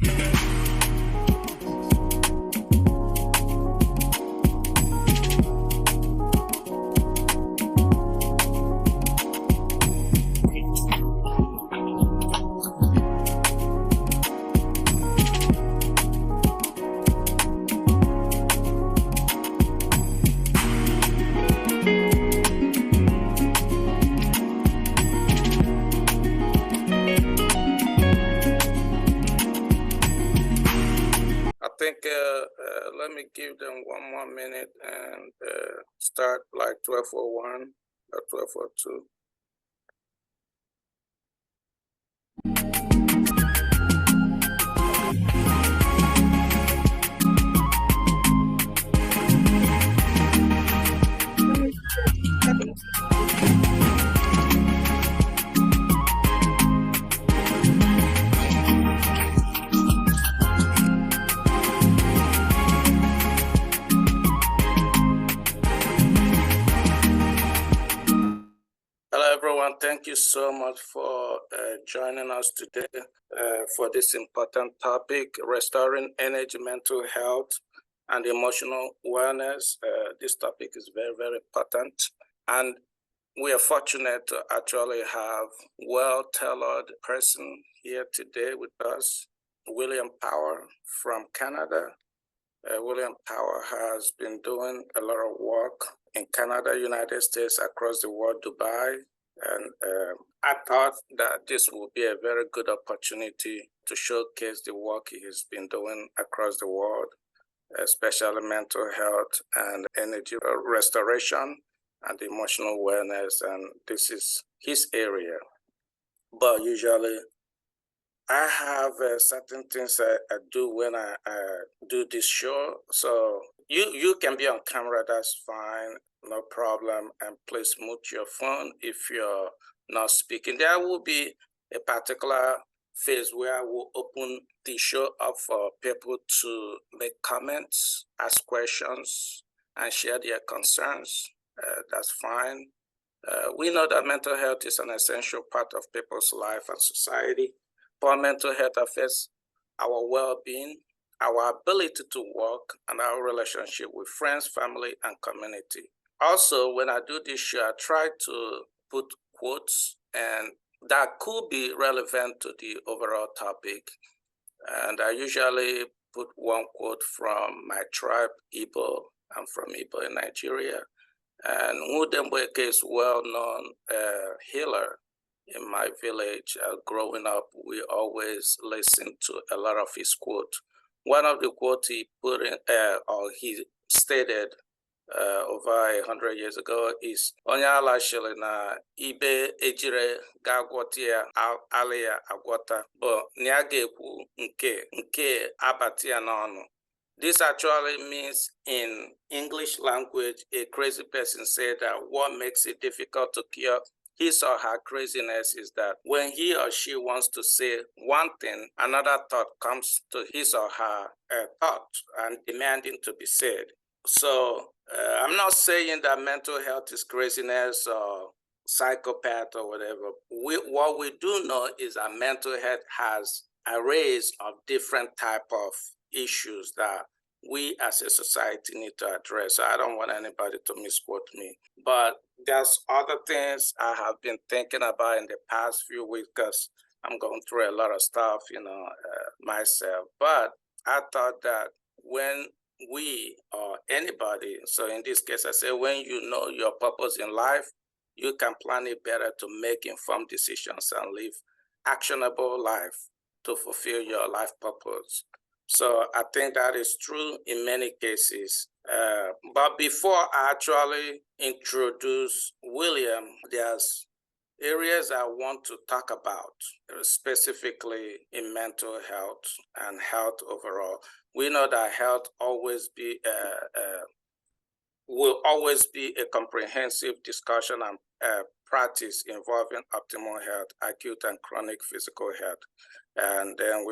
Let me give them one more minute and start like 12:01 or 12:02. Hello, everyone. Thank you so much for joining us today for this important topic, restoring energy, mental health, and emotional wellness. This topic is very, very important. And we are fortunate to actually have well-tailored person here today with us, William Power from Canada. William Power has been doing a lot of work in Canada, United States, across the world, Dubai. And I thought that this would be a very good opportunity to showcase the work he has been doing across the world, especially mental health and energy restoration and emotional wellness. And this is his area. But usually, I have certain things I do when I do this show. So you can be on camera, that's fine, no problem. And please mute your phone if you're not speaking. There will be a particular phase where I will open the show up for people to make comments, ask questions, and share their concerns. That's fine. We know that mental health is an essential part of people's life and society. Poor mental health affects our well-being, our ability to work, and our relationship with friends, family, and community. Also, when I do this show, I try to put quotes and that could be relevant to the overall topic. And I usually put one quote from my tribe, Igbo. I'm from Igbo in Nigeria. And Mudembweke is well-known healer. In my village, growing up, we always listened to a lot of his quotes. One of the quotes he put in, or he stated over 100 years ago is, "Onye ala shiri na ibe ejire ga-agwọta ala ya agwọta, bụ na ya ga-ekwu nke abata ya n'ọnụ." This actually means in English language, a crazy person said that what makes it difficult to cure his or her craziness is that when he or she wants to say one thing, another thought comes to his or her thought and demanding to be said. So I'm not saying that mental health is craziness or psychopath or whatever. What we do know is that mental health has arrays of different type of issues that we as a society need to address. So I don't want anybody to misquote me. But there's other things I have been thinking about in the past few weeks because I'm going through a lot of stuff, myself. But I thought that when we or anybody, so in this case, I say when you know your purpose in life, you can plan it better to make informed decisions and live actionable life to fulfill your life purpose. So I think that is true in many cases. But before I actually introduce William, there's areas I want to talk about, specifically in mental health and health overall. We know that health will always be a comprehensive discussion and practice involving optimal health, acute and chronic physical health. And then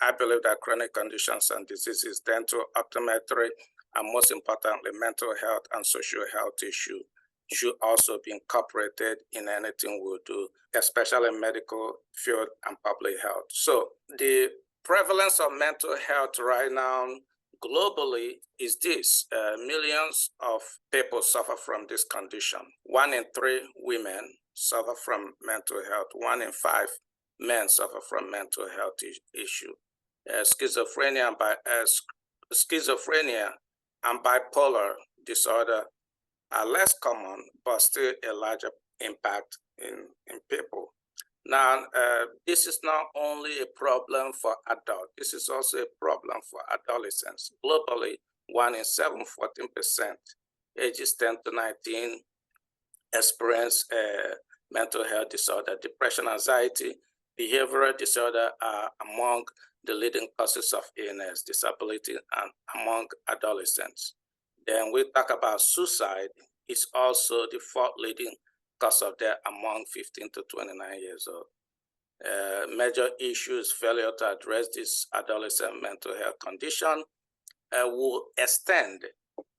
I believe that chronic conditions and diseases, dental, optometry, and most importantly, mental health and social health issues should also be incorporated in anything we do, especially medical field and public health. So the prevalence of mental health right now globally is this. Millions of people suffer from this condition. 1 in 3 women suffer from mental health. 1 in 5 men suffer from mental health issue. Schizophrenia and bipolar disorder are less common, but still a larger impact in people. Now, this is not only a problem for adults, this is also a problem for adolescents. Globally, 1 in 7, 14%, ages 10 to 19, experience mental health disorder. Depression, anxiety, behavioral disorder are among the leading causes of illness, disability, and among adolescents. Then we talk about suicide. It's also the 4th leading cause of death among 15 to 29 years old. Major issues, failure to address this adolescent mental health condition will extend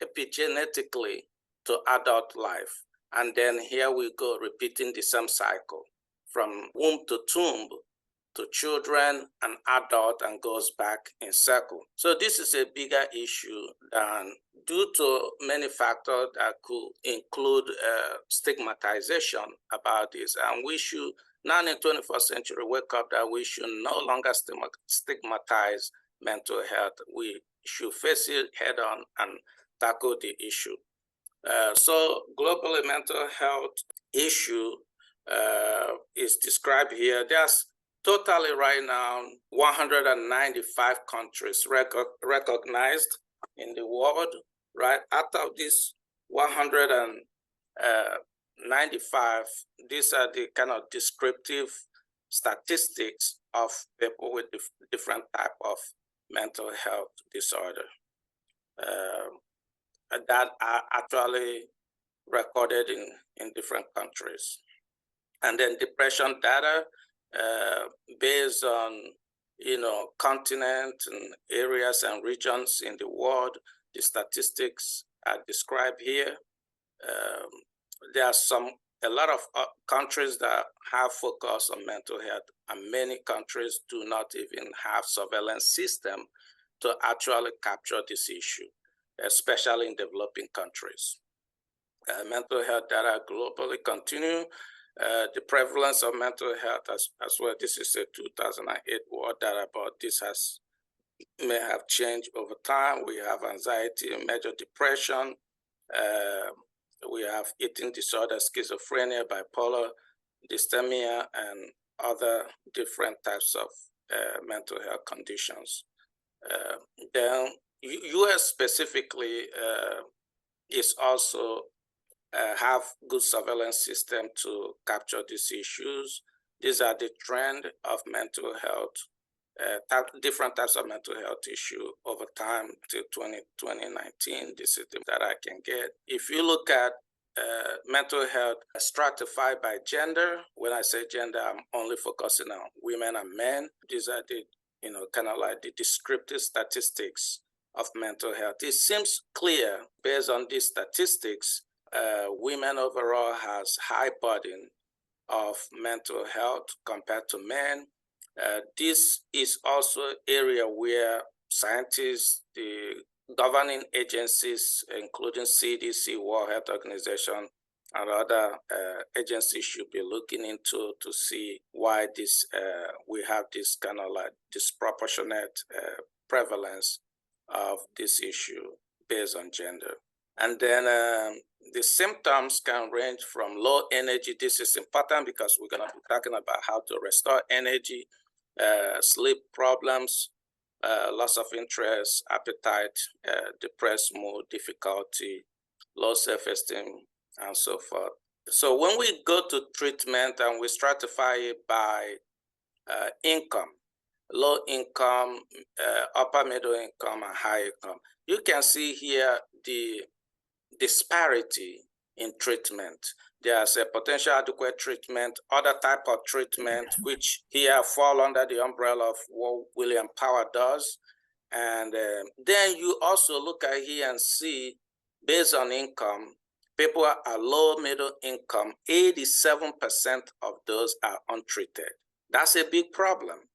epigenetically to adult life. And then here we go, repeating the same cycle from womb to tomb to children and adult, and goes back in circle. So this is a bigger issue than, due to many factors that could include stigmatization about this. And we should, now in the 21st century, wake up that we should no longer stigmatize mental health. We should face it head on and tackle the issue. So globally, mental health issue is described here. There's totally right now 195 countries recognized in the world, right? Out of these 195, these are the kind of descriptive statistics of people with different type of mental health disorder that are actually recorded in different countries. And then depression data based on, continent and areas and regions in the world. The statistics are described here. There are a lot of countries that have focus on mental health, and many countries do not even have surveillance system to actually capture this issue, especially in developing countries. Mental health data globally continue. The prevalence of mental health as well. This is a 2008 world data, but this may have changed over time. We have anxiety, major depression. We have eating disorder, schizophrenia, bipolar, dysthymia, and other different types of mental health conditions. Then U.S. specifically is also have good surveillance system to capture these issues. These are the trend of mental health, different types of mental health issue over time till 2019. This is the that I can get. If you look at mental health stratified by gender, when I say gender, I'm only focusing on women and men. These are the, kind of like the descriptive statistics of mental health. It seems clear based on these statistics, women overall has high burden of mental health compared to men. This is also area where scientists, the governing agencies, including CDC, World Health Organization, and other agencies should be looking into to see why this we have this kind of like disproportionate prevalence of this issue based on gender. And then the symptoms can range from low energy. This is important because we're going to be talking about how to restore energy, sleep problems, loss of interest, appetite, depressed mood, difficulty, low self-esteem, and so forth. So when we go to treatment and we stratify it by income, low income, upper middle income, and high income, you can see here the disparity in treatment. There's a potential adequate treatment, other type of treatment, which here fall under the umbrella of what William Power does. And then you also look at here and see, based on income, people are low, middle income, 87% of those are untreated. That's a big problem.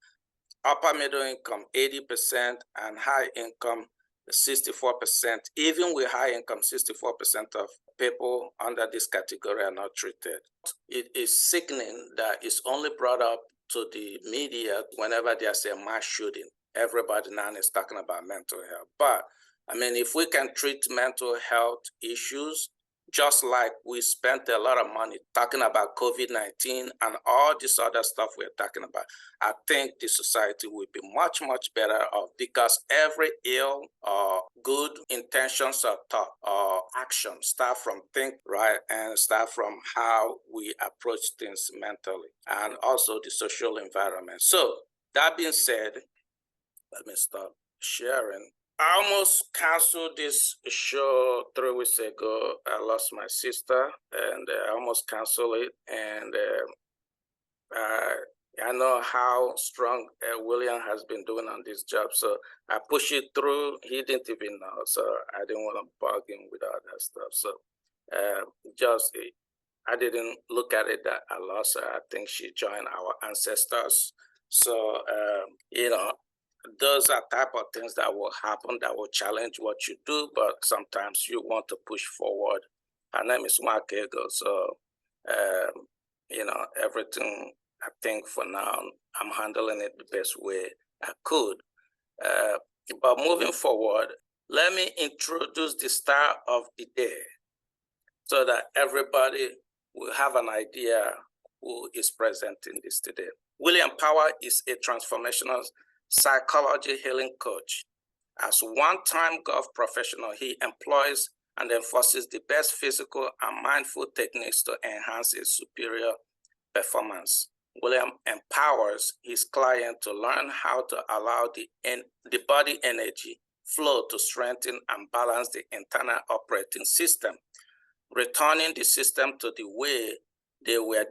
upper middle income 80%, and high income 64%. Even with high income, 64% of people under this category are not treated. It is sickening that it's only brought up to the media whenever there's a mass shooting. Everybody now is talking about mental health. But I mean, if we can treat mental health issues, just like we spent a lot of money talking about COVID-19 and all this other stuff we're talking about, I think the society will be much, much better off, because every ill or good intentions or thought or action start from think, right, and start from how we approach things mentally, and also the social environment. So that being said, let me stop sharing. I almost canceled this show 3 weeks ago. I lost my sister, and I almost canceled it. And I know how strong William has been doing on this job, so I pushed it through. He didn't even know, so I didn't want to bug him with all that stuff. So I didn't look at it that I lost her. I think she joined our ancestors. So those are type of things that will happen, that will challenge what you do, but sometimes you want to push forward. Her name is Mark Ego, so everything, I think for now I'm handling it the best way I could. But moving forward, let me introduce the star of the day so that everybody will have an idea who is presenting this today. William Power is a transformational psychology healing coach. As a one-time golf professional, he employs and enforces the best physical and mindful techniques to enhance his superior performance. William empowers his client to learn how to allow the body energy flow to strengthen and balance the internal operating system, returning the system to the way they were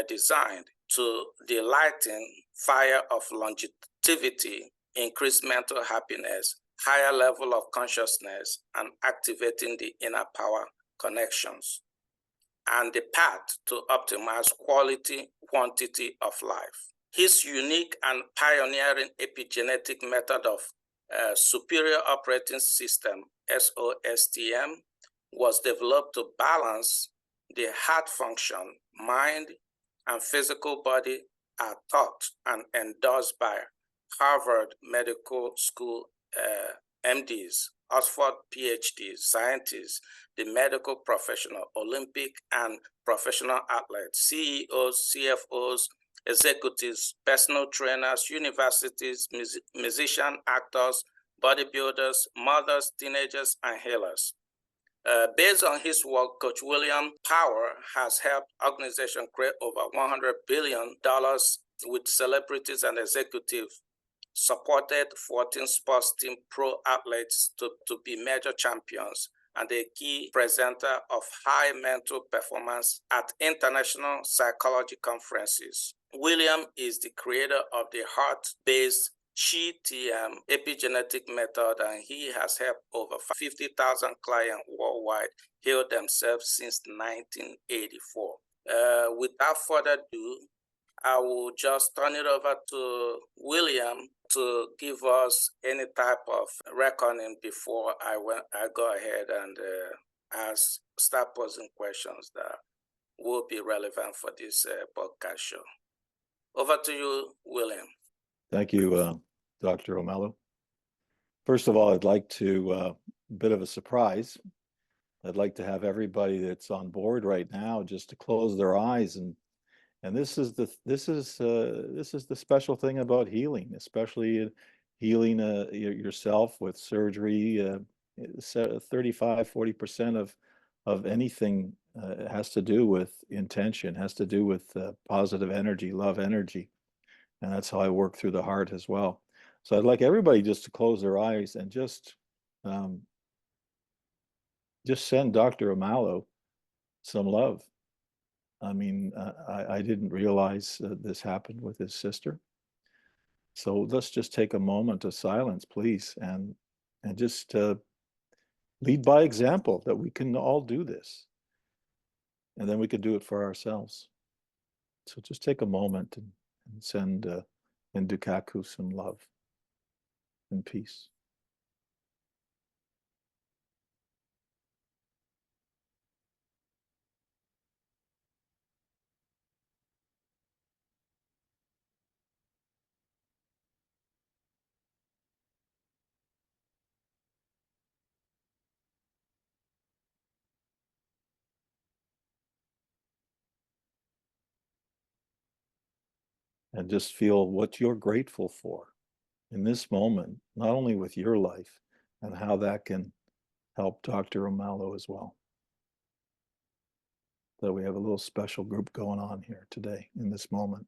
designed, to the lighting fire of longevity, increased mental happiness, higher level of consciousness, and activating the inner power connections, and the path to optimize quantity of life. His unique and pioneering epigenetic method of superior operating system, SOSTM, was developed to balance the heart function, mind, and physical body, are taught and endorsed by Harvard Medical School MDs, Oxford PhDs, scientists, the medical professional, Olympic and professional athletes, CEOs, CFOs, executives, personal trainers, universities, musicians, actors, bodybuilders, mothers, teenagers, and healers. Based on his work, Coach William Power has helped organizations create over $100 billion with celebrities and executives, supported 14 sports team pro athletes to be major champions, and a key presenter of high mental performance at international psychology conferences. William is the creator of the heart-based CTM epigenetic method, and he has helped over 50,000 clients worldwide heal themselves since 1984. Without further ado, I will just turn it over to William to give us any type of reckoning before I go ahead and start posing questions that will be relevant for this podcast show. Over to you, William. Thank you, Dr. Omello. First of all, I'd like to, a bit of a surprise. I'd like to have everybody that's on board right now just to close their eyes, and this is the special thing about healing, especially healing yourself with surgery. 35-40% of anything has to do with intention, has to do with positive energy, love energy. And that's how I work through the heart as well. So I'd like everybody just to close their eyes and just send Dr. Omello some love. I mean, I didn't realize this happened with his sister. So let's just take a moment of silence, please, and just lead by example that we can all do this. And then we could do it for ourselves. So just take a moment and send in dukakus and love and peace. And just feel what you're grateful for in this moment, not only with your life and how that can help Dr. O'Malley as well. So we have a little special group going on here today in this moment.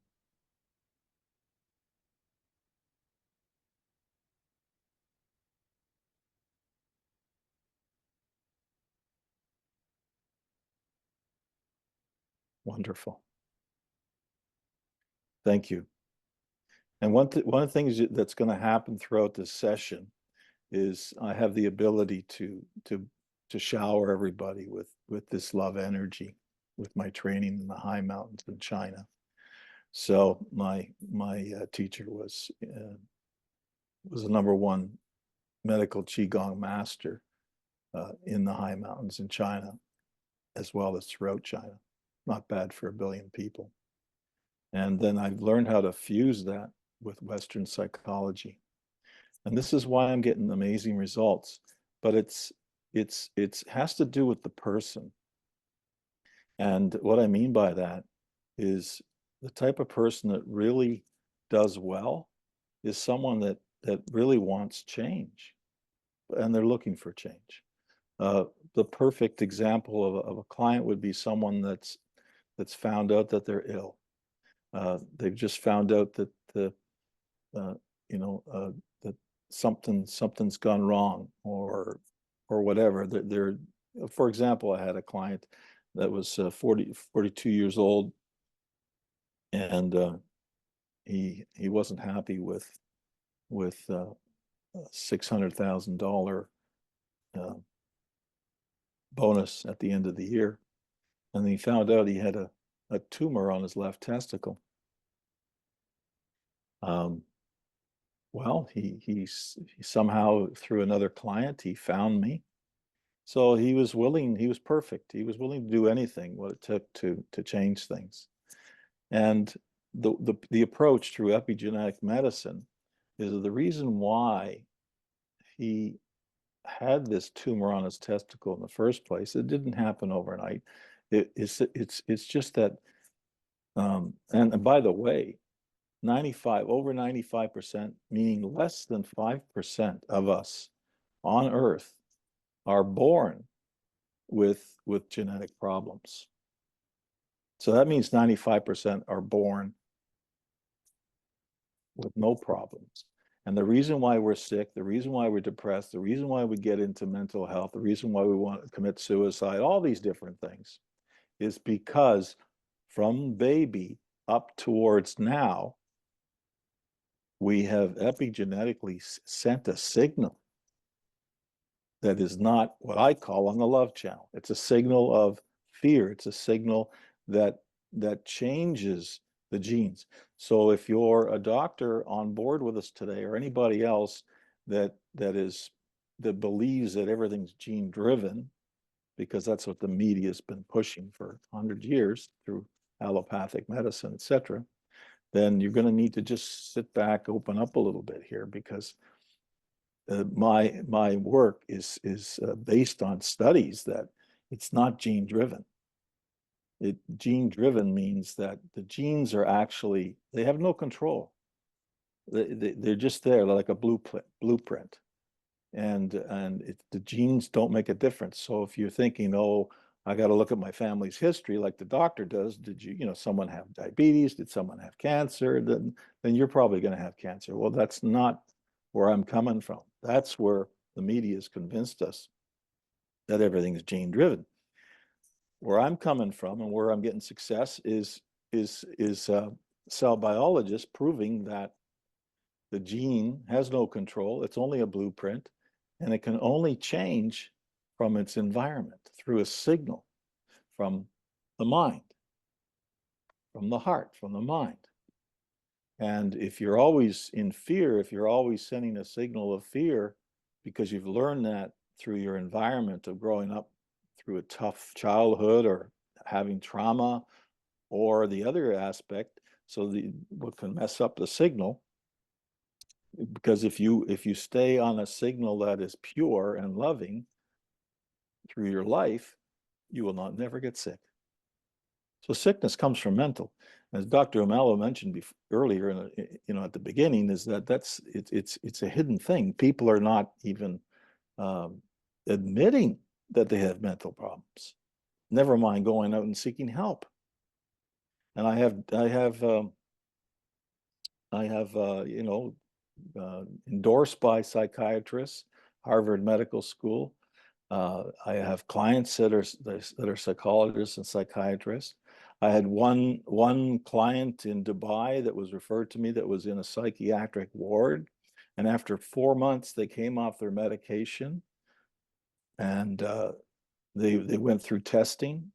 Wonderful. Thank you. And one of the things that's going to happen throughout this session is I have the ability to shower everybody with this love energy with my training in the high mountains in China. So my teacher was the #1 medical qigong master in the high mountains in China, as well as throughout China. Not bad for 1 billion people. And then I've learned how to fuse that with Western psychology. And this is why I'm getting amazing results. But it's has to do with the person. And what I mean by that is the type of person that really does well is someone that really wants change, and they're looking for change. The perfect example of a client would be someone that's found out that they're ill. They've just found out that that something's gone wrong or whatever. They're, for example, I had a client that was 42 years old, and he wasn't happy with $600,000 bonus at the end of the year, and he found out he had a tumor on his left testicle. Well, he somehow, through another client, he found me. So he was willing, he was perfect. He was willing to do anything what it took to change things. And the approach through epigenetic medicine is the reason why he had this tumor on his testicle in the first place. It didn't happen overnight. It's just that, and by the way, over 95%, meaning less than 5% of us on Earth are born with genetic problems. So that means 95% are born with no problems. And the reason why we're sick, the reason why we're depressed, the reason why we get into mental health, the reason why we want to commit suicide, all these different things, is because from baby up towards now, we have epigenetically sent a signal that is not what I call on the love channel. It's a signal of fear. It's a signal that changes the genes. So if you're a doctor on board with us today, or anybody else that believes that everything's gene driven, because that's what the media has been pushing for 100 years through allopathic medicine, etc., then you're going to need to just sit back, open up a little bit here, because my work is based on studies that it's not gene driven. Gene driven means that the genes are actually, they have no control. They're just there, like a blueprint, and the genes don't make a difference. So if you're thinking, oh, I got to look at my family's history like the doctor does. Did someone have diabetes? Did someone have cancer? Then you're probably going to have cancer. Well, that's not where I'm coming from. That's where the media has convinced us that everything is gene driven. Where I'm coming from and where I'm getting success is cell biologists proving that the gene has no control. It's only a blueprint, and it can only change from its environment through a signal from the mind, from the heart, from the mind. And if you're always in fear, if you're always sending a signal of fear because you've learned that through your environment of growing up through a tough childhood or having trauma, or the other aspect, so what can mess up the signal, because if you stay on a signal that is pure and loving through your life, you will never get sick. So sickness comes from mental. As Dr. O'Malley mentioned earlier, at the beginning, is it's a hidden thing. People are not even admitting that they have mental problems. Never mind going out and seeking help. And I have endorsed by psychiatrists, Harvard Medical School. I have clients that are psychologists and psychiatrists. I had one client in Dubai that was referred to me that was in a psychiatric ward, and after 4 months they came off their medication, and they went through testing,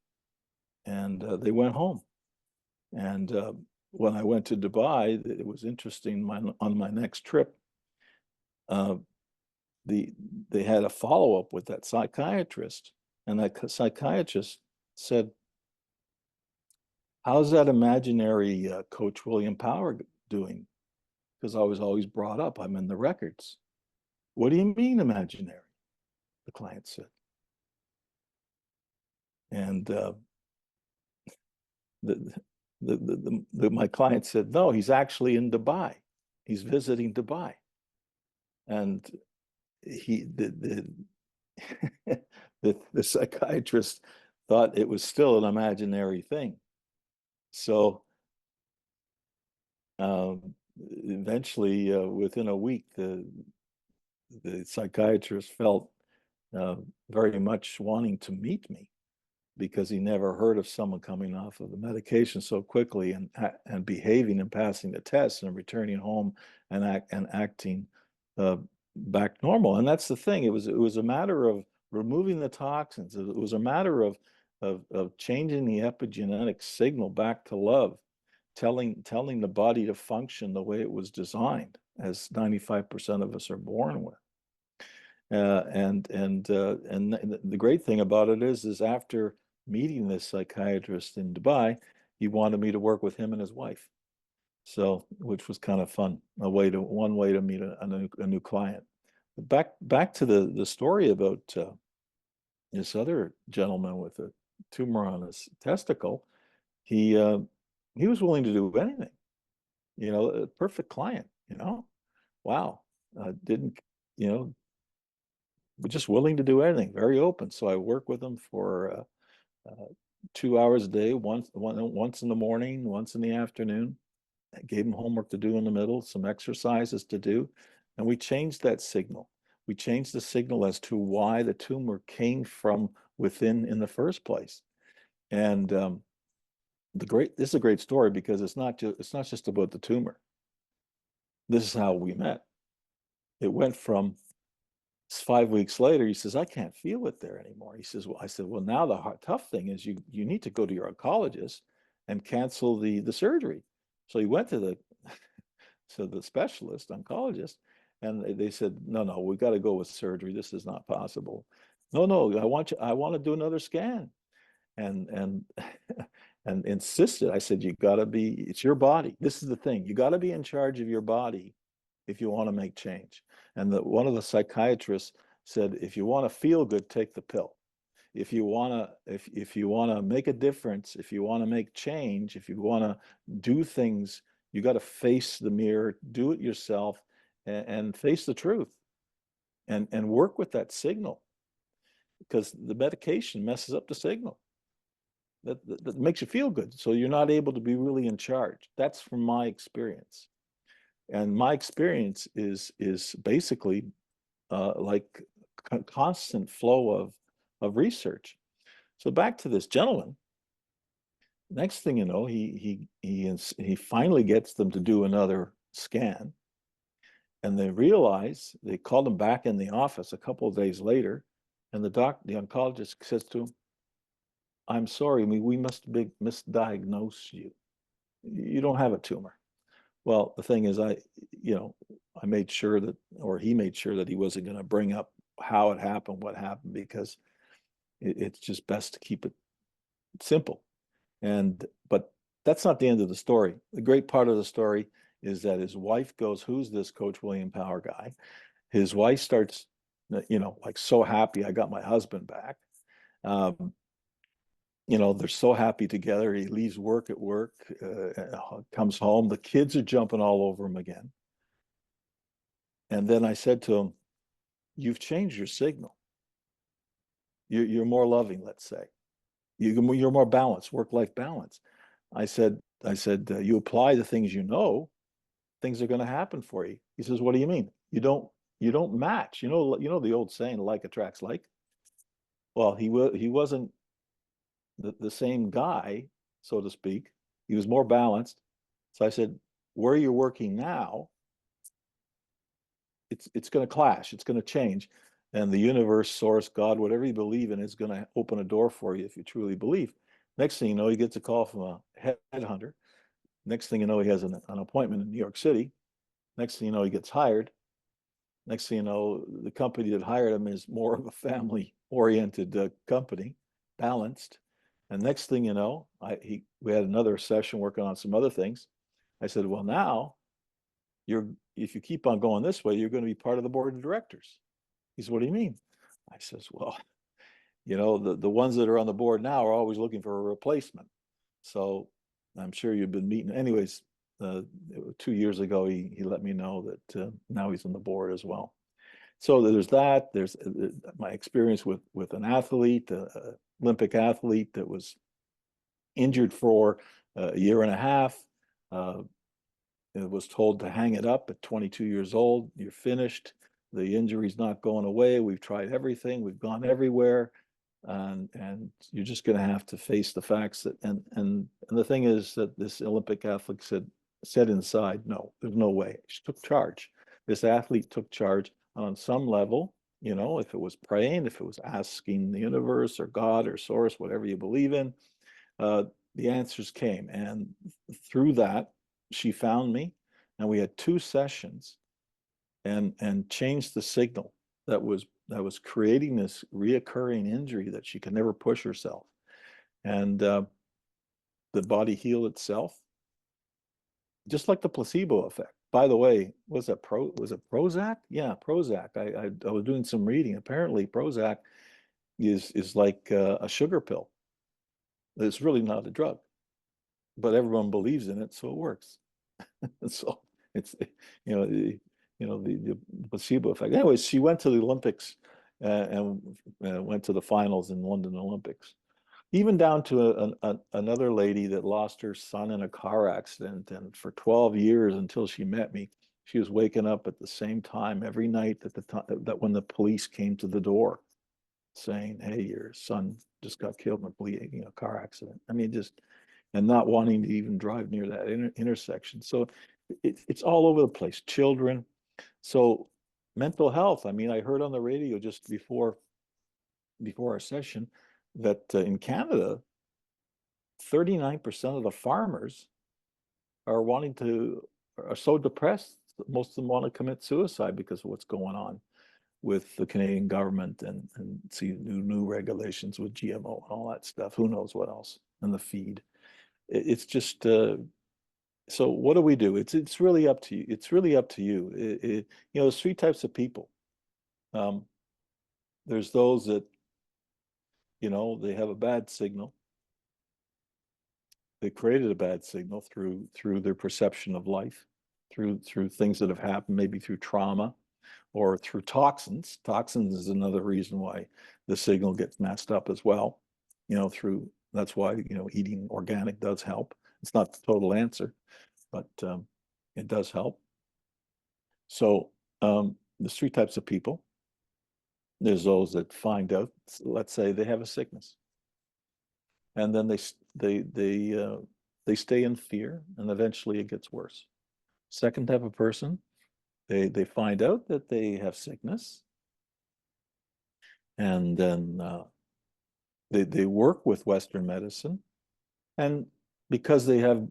and they went home. And when I went to Dubai, it was interesting. On my next trip, uh, they had a follow-up with that psychiatrist, and that psychiatrist said, "How's that imaginary Coach William Power doing?" Because I was always brought up, I'm in the records. "What do you mean imaginary?" the client said. And my client said, "No, he's actually in Dubai. He's visiting Dubai." And the the psychiatrist thought it was still an imaginary thing. So eventually, within a week, the psychiatrist felt very much wanting to meet me, because he never heard of someone coming off of the medication so quickly and behaving and passing the test and returning home and acting back normal. And that's the thing. It was a matter of removing the toxins. It was a matter of changing the epigenetic signal back to love, telling the body to function the way it was designed, as 95% of us are born with. And the great thing about it is after meeting this psychiatrist in Dubai, he wanted me to work with him and his wife. So, which was kind of fun, one way to meet a new client. Back to the story about this other gentleman with a tumor on his testicle. He was willing to do anything. A perfect client. Wow. Didn't just willing to do anything, very open. So I work with him for 2 hours a day, once in the morning, once in the afternoon. I gave him homework to do in the middle, some exercises to do, and we changed that signal. We changed the signal as to why the tumor came from within in the first place. And this is a great story, because it's not just about the tumor. This is how we met. It went from 5 weeks later, he says, "I can't feel it there anymore." He says, I said, "Well, now the tough thing is you need to go to your oncologist and cancel the surgery." So he went to the specialist oncologist, and they said, "No, we got to go with surgery. This is not possible." "No, I want to do another scan." And and insisted. I said, it's your body. This is the thing. You got to be in charge of your body if you want to make change. And one of the psychiatrists said, "If you want to feel good, take the pill. If you want to make a difference, if you want to make change, if you want to do things, you got to face the mirror, do it yourself, and face the truth, and work with that signal, because the medication messes up the signal that makes you feel good. So you're not able to be really in charge." That's from my experience. And my experience is basically like constant flow of research. So back to this gentleman. Next thing you know, he finally gets them to do another scan, and they called him back in the office a couple of days later, and the oncologist says to him, "I'm sorry, we must misdiagnose you. You don't have a tumor. Well, the thing is, I made sure that, or he made sure that he wasn't going to bring up how it happened, what happened, because it's just best to keep it simple. But that's not the end of the story. The great part of the story is that his wife goes, "Who's this Coach William Power guy?" His wife starts, like, so happy, I got my husband back. Um, they're so happy together. He leaves work at work, comes home. The kids are jumping all over him again. And then I said to him, "You've changed your signal. You're more loving, let's say. You're more balanced, work-life balance." I said, you apply the things you know, things are going to happen for you. He says, "What do you mean? You don't match. You know the old saying, like attracts like." Well, he wasn't the same guy, so to speak. He was more balanced. So I said, "Where you're working now, it's going to clash. It's going to change, and the universe, source, God, whatever you believe in, is going to open a door for you if you truly believe." Next thing you know, he gets a call from a headhunter. Next thing you know, he has an appointment in New York City. Next thing you know, he gets hired. Next thing you know, the company that hired him is more of a family-oriented company, balanced. And next thing you know, we had another session working on some other things. I said, "Well, now if you keep on going this way, you're going to be part of the board of directors." He said, "What do you mean?" I says, "Well, the ones that are on the board now are always looking for a replacement. So I'm sure you've been meeting." Anyways, 2 years ago, he let me know that now he's on the board as well. So there's that. There's my experience with an athlete, Olympic athlete that was injured for a year and a half. Uh, it was told to hang it up at 22 years old. You're finished. The injury's not going away. We've tried everything. We've gone everywhere. And you're just going to have to face the facts that, and the thing is that this Olympic athlete said inside, no, there's no way. She took charge. This athlete took charge on some level, if it was praying, if it was asking the universe or God or source, whatever you believe in, the answers came. And through that, she found me, and we had 2 sessions and changed the signal that was creating this reoccurring injury that she could never push herself. And the body healed itself, just like the placebo effect. By the way, was it Prozac? Yeah, Prozac. I was doing some reading. Apparently, Prozac is like a sugar pill. It's really not a drug, but everyone believes in it, so it works. So it's the placebo effect. Anyways, she went to the Olympics and went to the finals in London Olympics. Even down to another lady that lost her son in a car accident, and for 12 years until she met me, she was waking up at the same time every night that when the police came to the door, saying, "Hey, your son just got killed in a car accident." I mean, and not wanting to even drive near that intersection. So it's all over the place. Children. So mental health. I mean, I heard on the radio just before our session that in Canada, 39% of the farmers are so depressed, most of them want to commit suicide because of what's going on with the Canadian government and see new regulations with GMO and all that stuff. Who knows what else? And the feed. It's just so what do we do? It's really up to you. It's really up to you. There's 3 types of people. There's those that they have a bad signal. They created a bad signal through their perception of life, through things that have happened, maybe through trauma or through toxins. Toxins is another reason why the signal gets messed up as well. That's why eating organic does help. It's not the total answer, but it does help. So there's 3 types of people. There's those that find out, let's say they have a sickness, and then they stay in fear, and eventually it gets worse. Second type of person, they find out that they have sickness, and then they work with Western medicine, and because they have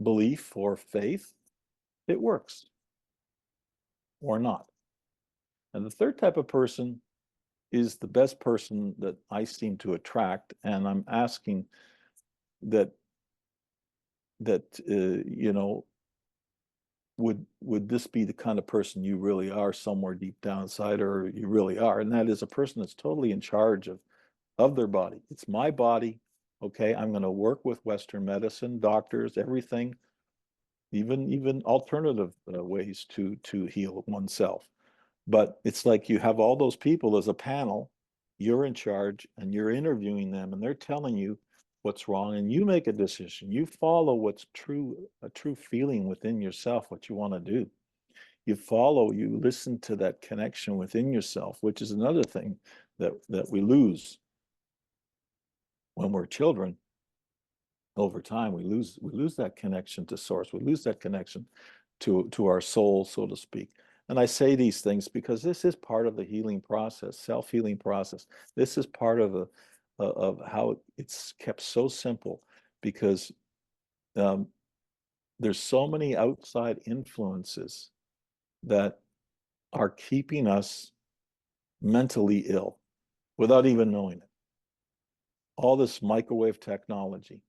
belief or faith, it works or not. And the third type of person is the best person that I seem to attract, and I'm asking that you know, would this be the kind of person you really are somewhere deep down inside, or you really are? And that is a person that's totally in charge of their body. It's my body. Okay, I'm going to work with Western medicine, doctors, everything, even alternative ways to heal oneself. But it's like you have all those people as a panel, you're in charge, and you're interviewing them, and they're telling you what's wrong, and you make a decision. You follow what's true, a true feeling within yourself, what you want to do. You listen to that connection within yourself, which is another thing that we lose when we're children. Over time, we lose that connection to source. We lose that connection to our soul, so to speak. And I say these things because this is part of the healing process, self-healing process. This is part of how it's kept so simple, because there's so many outside influences that are keeping us mentally ill without even knowing it. All this microwave technology,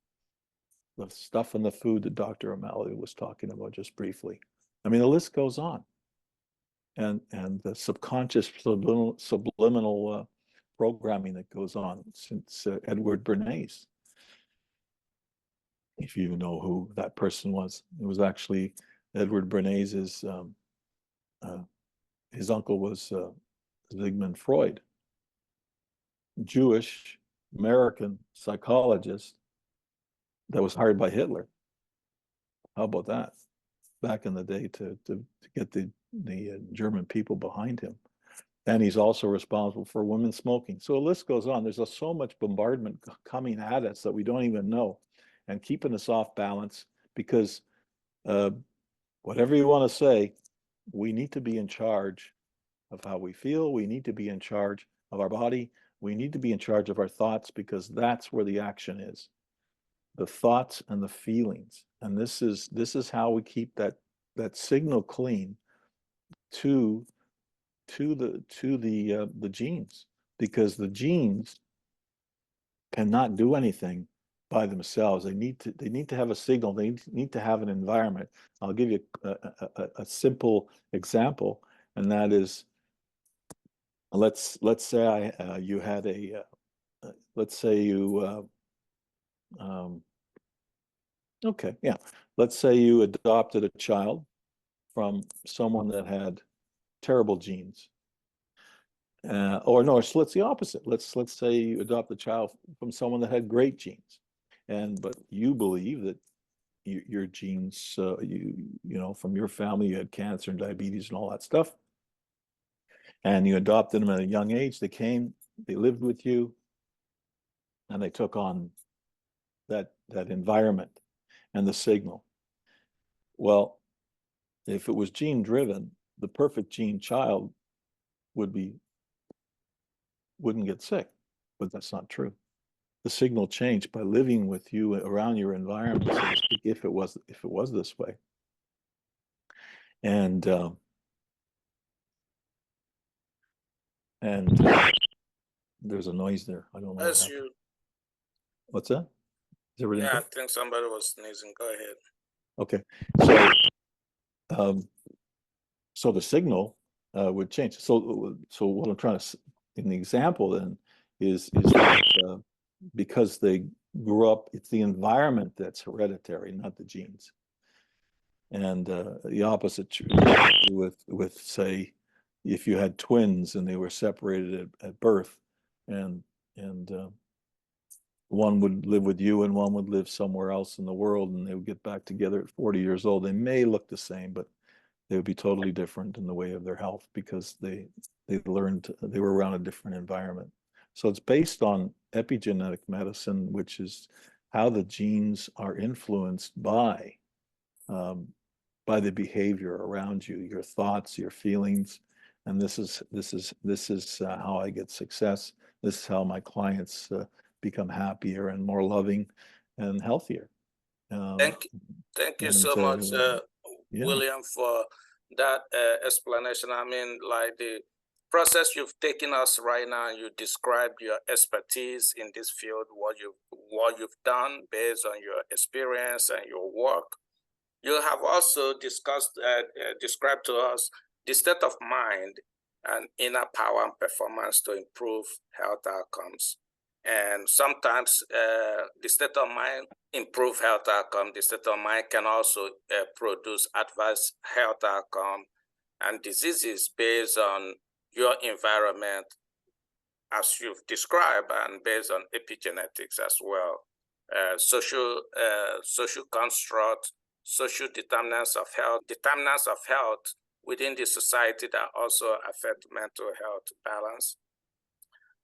the stuff in the food that Dr. O'Malley was talking about just briefly. I mean, the list goes on. And the subconscious subliminal programming that goes on since Edward Bernays. If you know who that person was, it was actually Edward Bernays's, his uncle was Sigmund Freud, Jewish American psychologist that was hired by Hitler. How about that? Back in the day to get the German people behind him. And he's also responsible for women smoking. So the list goes on. There's so much bombardment coming at us that we don't even know, and keeping us off balance, because whatever you want to say, we need to be in charge of how we feel. We need to be in charge of our body. We need to be in charge of our thoughts, because that's where the action is. The thoughts and the feelings. And this is how we keep that signal clean to the genes, because the genes cannot do anything by themselves. They need to have a signal. They need to have an environment. I'll give you a simple example, and that is, let's say you had let's say you okay, yeah, let's say you adopted a child from someone that had terrible genes. Or no, so let's the opposite. Let's say you adopt a child from someone that had great genes, but you believe that your genes, you know, from your family, you had cancer and diabetes and all that stuff, and you adopted them at a young age. They lived with you, and they took on that environment and the signal. Well, if it was gene driven, the perfect gene child wouldn't get sick, but that's not true. The signal changed by living with you around your environment, so to speak, if it was this way. And there's a noise there. I don't know what happened. What's that? Is everything Yeah, good? I think somebody was sneezing. Go ahead. Okay. So the signal would change. So what I'm trying to, in the example then, is that because they grew up, it's the environment that's hereditary, not the genes. And the opposite with say, if you had twins and they were separated at birth, and one would live with you and one would live somewhere else in the world, and they would get back together at 40 years old, they may look the same, but they would be totally different in the way of their health, because they were around a different environment. So it's based on epigenetic medicine, which is how the genes are influenced by the behavior around you, your thoughts, your feelings. And this is how I get success. This is how my clients become happier and more loving and healthier. Thank you so much. Yeah. William, for that explanation. I mean, like the process you've taken us right now, you described your expertise in this field, what you've done based on your experience and your work. You have also described to us the state of mind and inner power and performance to improve health outcomes. And sometimes the state of mind improve health outcome. The state of mind can also produce adverse health outcome and diseases based on your environment, as you've described, and based on epigenetics as well. Social construct, social determinants of health within the society that also affect mental health balance.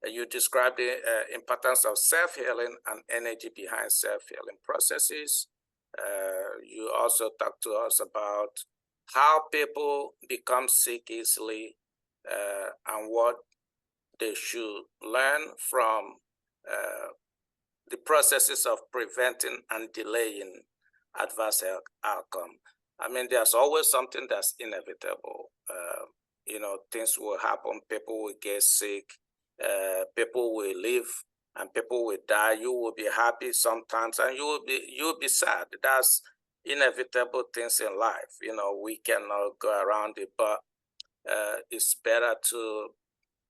You described the importance of self-healing and energy behind self-healing processes. You also talked to us about how people become sick easily and what they should learn from the processes of preventing and delaying adverse health outcome. I mean, there's always something that's inevitable. Things will happen. People will get sick. People will live, and people will die. You will be happy sometimes, and you'll be sad. That's inevitable things in life. We cannot go around it, but it's better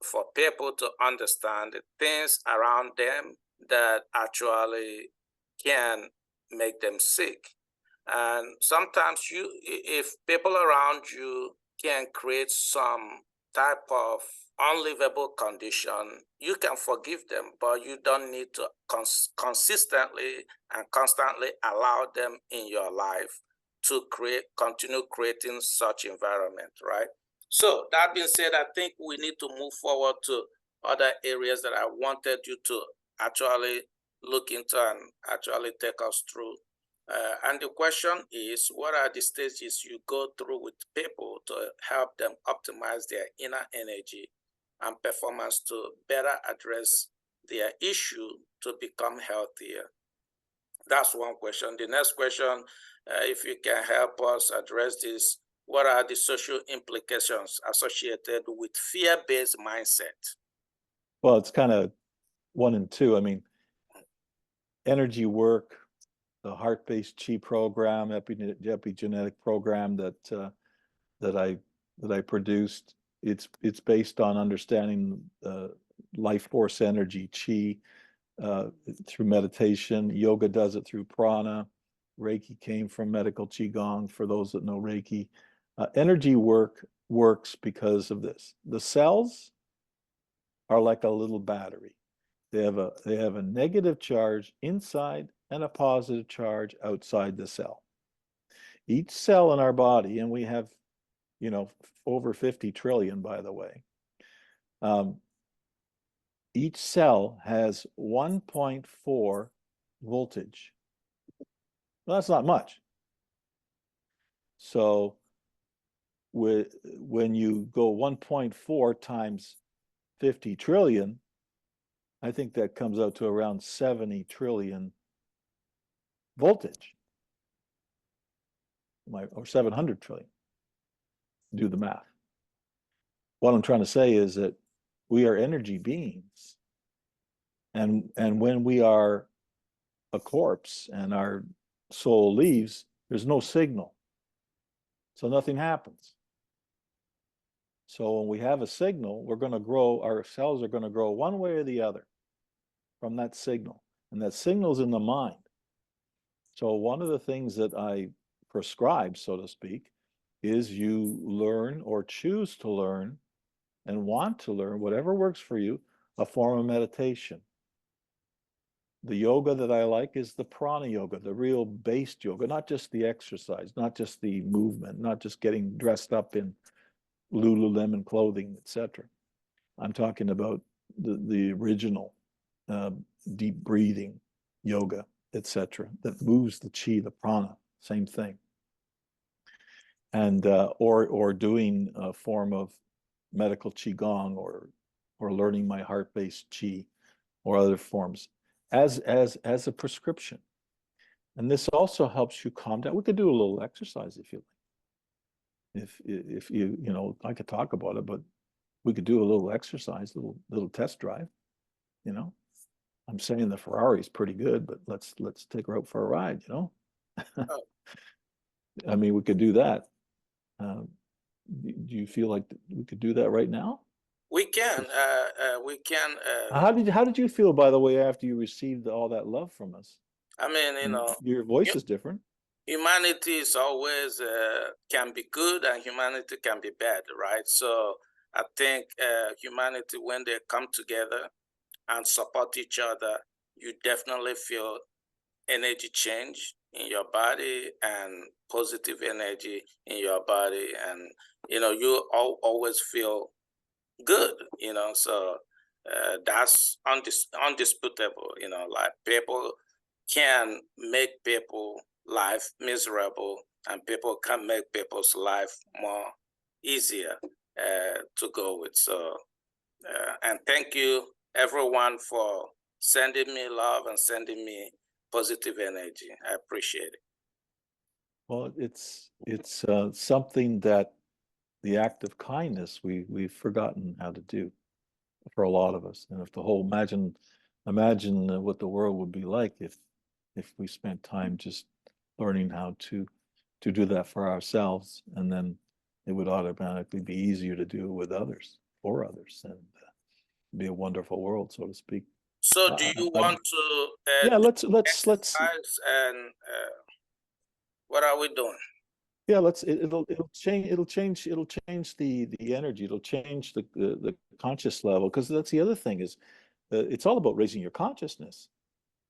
for people to understand the things around them that actually can make them sick. And sometimes if people around you can create some type of unlivable condition, you can forgive them, but you don't need to consistently and constantly allow them in your life to continue creating such environment, right? So that being said, I think we need to move forward to other areas that I wanted you to actually look into and actually take us through. And the question is, what are the stages you go through with people to help them optimize their inner energy and performance to better address their issue to become healthier? That's one question. The next question, if you can help us address this, what are the social implications associated with fear-based mindset? Well, it's kind of 1 and 2. I mean, energy work, the heart-based chi program, epigenetic program that I produced. It's based on understanding life force energy, chi, through meditation. Yoga does it through prana. Reiki came from medical qigong, for those that know Reiki. Energy works because of this. The cells are like a little battery. They have a negative charge inside and a positive charge outside the cell. Each cell in our body, and we have, over 50 trillion, by the way, each cell has 1.4 voltage. Well, that's not much. So when you go 1.4 times 50 trillion, I think that comes out to around 70 trillion voltage, or 700 trillion. Do the math. What I'm trying to say is that we are energy beings. And when we are a corpse and our soul leaves, there's no signal. So nothing happens. So when we have a signal, we're going to grow, our cells are going to grow one way or the other from that signal. And that signal's in the mind. So one of the things that I prescribe, so to speak, is you learn or choose to learn and want to learn, whatever works for you, a form of meditation. The yoga that I like is the prana yoga, the real based yoga, not just the exercise, not just the movement, not just getting dressed up in Lululemon clothing, etc. I'm talking about the original deep breathing yoga, etc., that moves the chi, the prana, same thing. And or doing a form of medical qigong or learning my heart-based chi or other forms as a prescription. And this also helps you calm down. We could do a little exercise if you like. if you I could talk about it, but we could do a little exercise, little test drive. I'm saying the Ferrari's pretty good, but let's take her out for a ride. Oh, I mean, we could do that. Do you feel like we could do that right now? we can. We can. How did you feel, by the way, after you received all that love from us? I mean, I mean, your voice hu- is different. humanity is always can be good and humanity can be bad, right? So I think humanity, when they come together and support each other, you definitely feel energy change in your body and positive energy in your body, and you always feel good. So that's undisputable. Like people can make people life miserable, and people can make people's life more easier to go with. So and thank you everyone for sending me love and sending me positive energy. I appreciate it. Well, it's something that the act of kindness we've forgotten how to do for a lot of us. And if the whole imagine what the world would be like if we spent time just learning how to do that for ourselves, and then it would automatically be easier to do it with others, for others, and be a wonderful world, so to speak. So, do you want to Yeah, do let's exercise and what are we doing? yeah, it'll change the energy. It'll change the conscious level, because that's the other thing is it's all about raising your consciousness.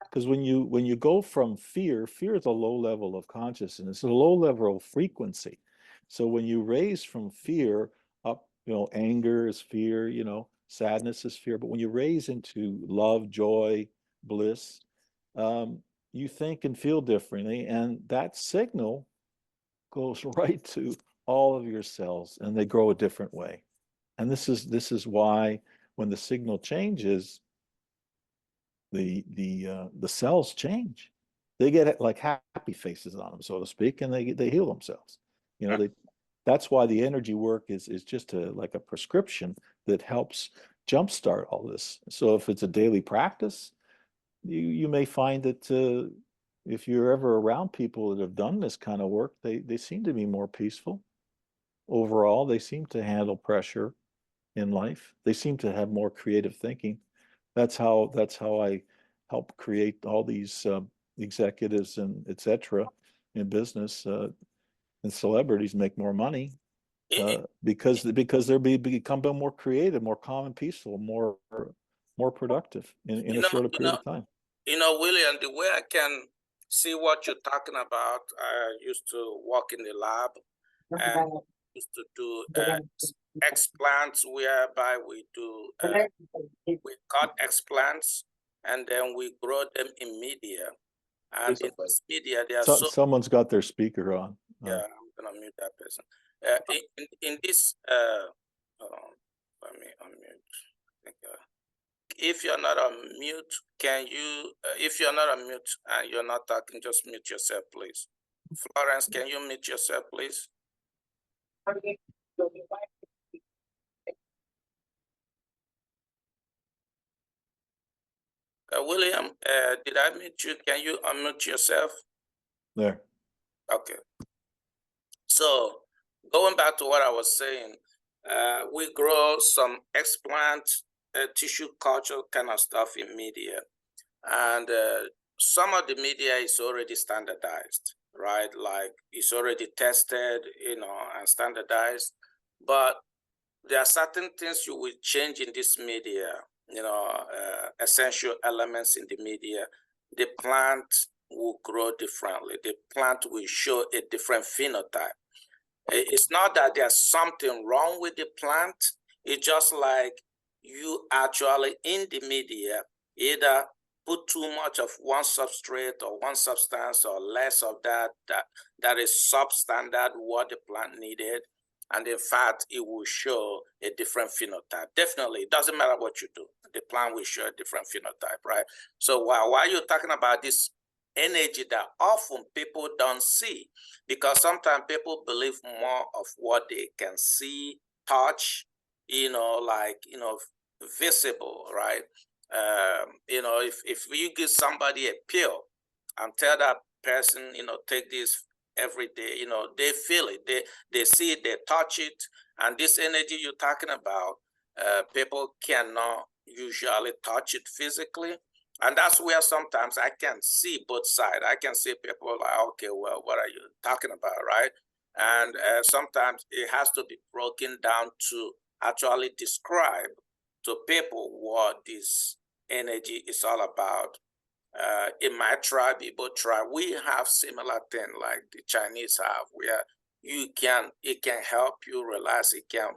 Because when you go from fear is a low level of consciousness, it's a low level of frequency. So when you raise from fear up, anger is fear, sadness is fear. But when you raise into love, joy, bliss, you think and feel differently, and that signal goes right to all of your cells, and they grow a different way. And this is why when the signal changes, the cells change. They get like happy faces on them, so to speak, and they heal themselves. That's why the energy work is just like a prescription that helps jumpstart all this. So if it's a daily practice, you may find that if you're ever around people that have done this kind of work, they seem to be more peaceful overall. They seem to handle pressure in life. They seem to have more creative thinking. That's how I help create all these executives and etc. in business, and celebrities make more money Y- because they're become more creative, more calm and peaceful, more productive in You a know, shorter you period know, of time. William, the way I can see what you're talking about, I used to work in the lab and used to do explants, whereby we cut explants and then we grow them in media. And in this media, they are So so, someone's got their speaker on. yeah, I'm gonna mute that person. In this, let me unmute. I think, if you're not on mute, can you, if you're not on mute and you're not talking, just mute yourself, please. Florence, can you mute yourself, please? William, did I mute you? Can you unmute yourself? There. Okay. So going back to what I was saying, we grow some explant, tissue culture kind of stuff in media. And some of the media is already standardized, right? Like it's already tested, and standardized. But there are certain things you will change in this media, essential elements in the media. The plant will grow differently. The plant will show a different phenotype. It's not that there's something wrong with the plant. It's just like you actually in the media either put too much of one substrate or one substance or less of that is substandard what the plant needed. And in fact, it will show a different phenotype. Definitely, it doesn't matter what you do. The plant will show a different phenotype, right? So while you're talking about this energy that often people don't see, because sometimes people believe more of what they can see, touch, like, visible, right? If you give somebody a pill and tell that person, take this every day, they feel it, they see it, they touch it. And this energy you're talking about, people cannot usually touch it physically. And that's where sometimes I can see both sides. I can see people like, okay, well, what are you talking about, right? And sometimes it has to be broken down to actually describe to people what this energy is all about. In my tribe, Igbo tribe, we have similar thing like the Chinese have, where it can help you relax. It can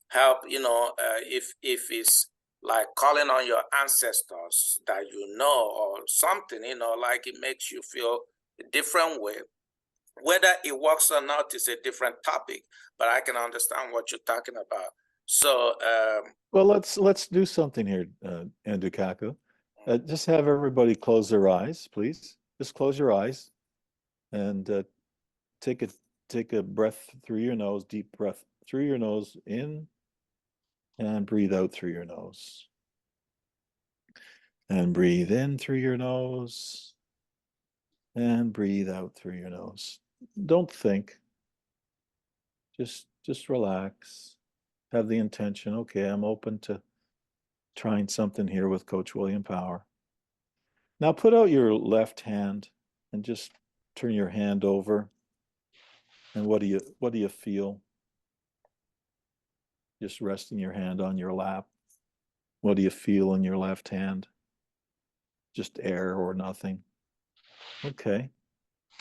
help, if it's like calling on your ancestors that or something, like it makes you feel a different way. Whether it works or not is a different topic, but I can understand what you're talking about. So, Well, let's do something here, Andrew Kaku. Just have everybody close their eyes, please. Just close your eyes and take a breath through your nose, deep breath through your nose in, and breathe out through your nose. And breathe in through your nose and breathe out through your nose. Don't think. Just relax. Have the intention, okay, I'm open to trying something here with Coach William Power. Now put out your left hand and just turn your hand over. And what do you feel? Just resting your hand on your lap. What do you feel in your left hand? Just air or nothing. Okay.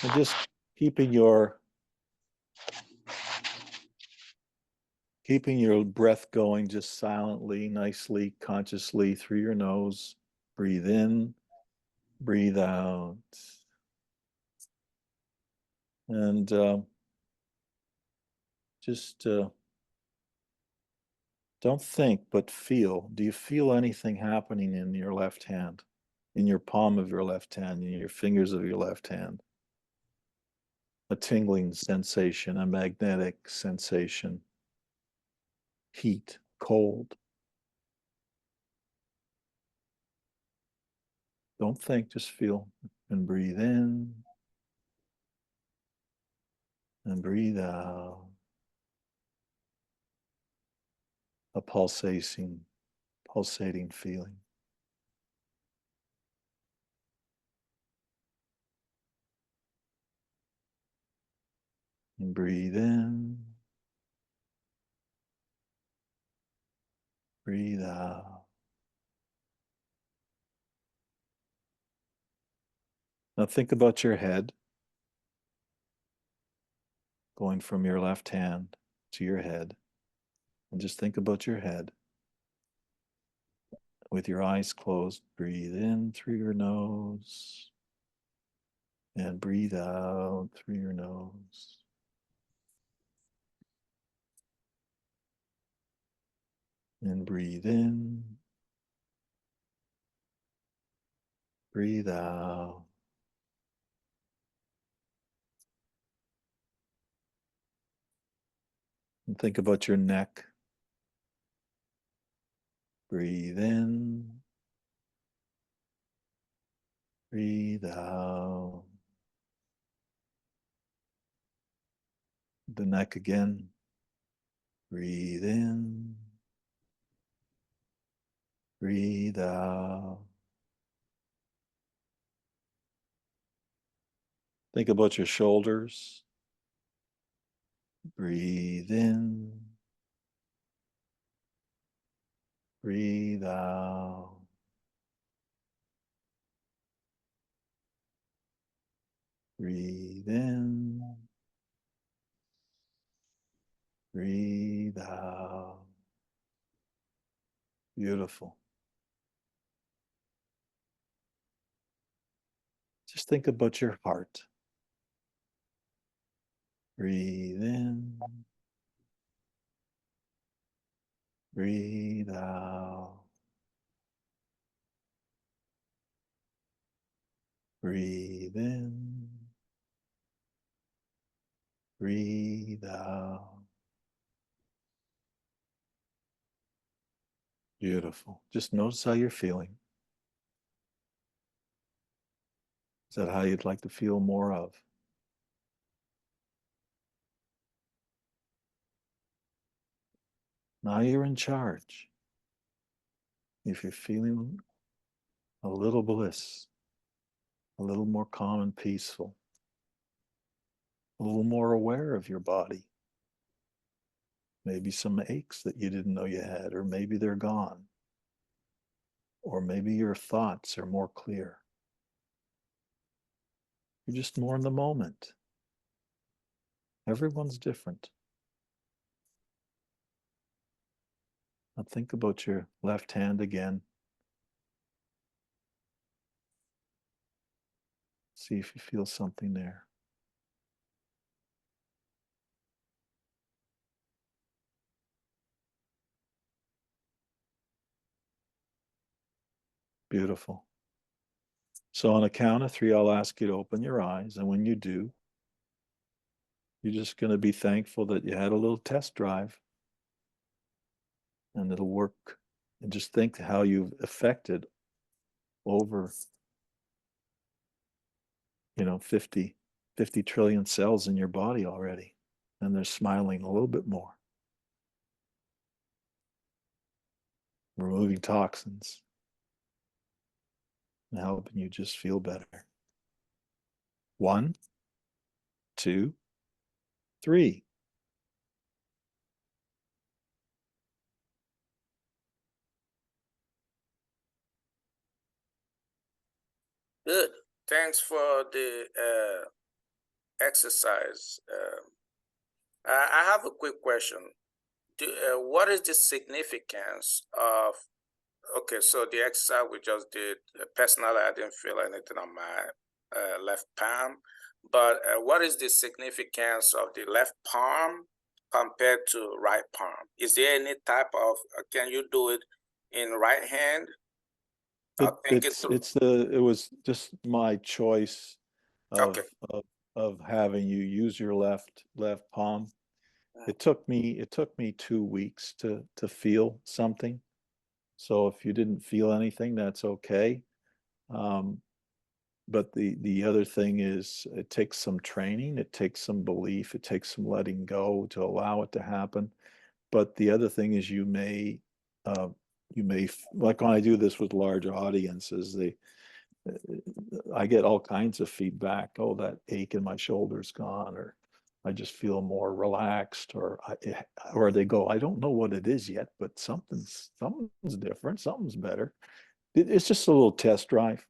And just keeping your breath going just silently, nicely, consciously through your nose. Breathe in, breathe out. And just don't think, but feel. Do you feel anything happening in your left hand, in your palm of your left hand, in your fingers of your left hand? A tingling sensation, a magnetic sensation, heat, cold. Don't think, just feel. And breathe in and breathe out. A pulsating feeling. And breathe in, breathe out. Now think about your head, going from your left hand to your head. And just think about your head. With your eyes closed, breathe in through your nose and breathe out through your nose. And breathe in, breathe out. And think about your neck. Breathe in, breathe out. The neck again. Breathe in, breathe out. Think about your shoulders. Breathe in, breathe out. Breathe in, breathe out. Beautiful. Just think about your heart. Breathe in, breathe out. Breathe in. Breathe out. Beautiful. Just notice how you're feeling. Is that how you'd like to feel more of? Now you're in charge. If you're feeling a little bliss, a little more calm and peaceful, a little more aware of your body, maybe some aches that you didn't know you had, or maybe they're gone, or maybe your thoughts are more clear. You're just more in the moment. Everyone's different. Now think about your left hand again. See if you feel something there. Beautiful. So on a count of three, I'll ask you to open your eyes. And when you do, you're just going to be thankful that you had a little test drive and it'll work. And just think how you've affected over, 50 trillion cells in your body already. And they're smiling a little bit more. Removing toxins and helping you just feel better. 1, 2, 3. Good. Thanks for the exercise. I have a quick question. What is the significance of, okay, so the exercise we just did, personally, I didn't feel anything on my left palm, but what is the significance of the left palm compared to right palm? Is there any type of, can you do it in right hand? It was just my choice of, Okay. of having you use your left palm. It took me 2 weeks to feel something. So if you didn't feel anything, that's okay. But the other thing is it takes some training, it takes some belief, it takes some letting go to allow it to happen. But the other thing is you may like when I do this with large audiences, I get all kinds of feedback. Oh, that ache in my shoulder's gone, or I just feel more relaxed, or they go, I don't know what it is yet, but something's different, something's better. It's just a little test drive.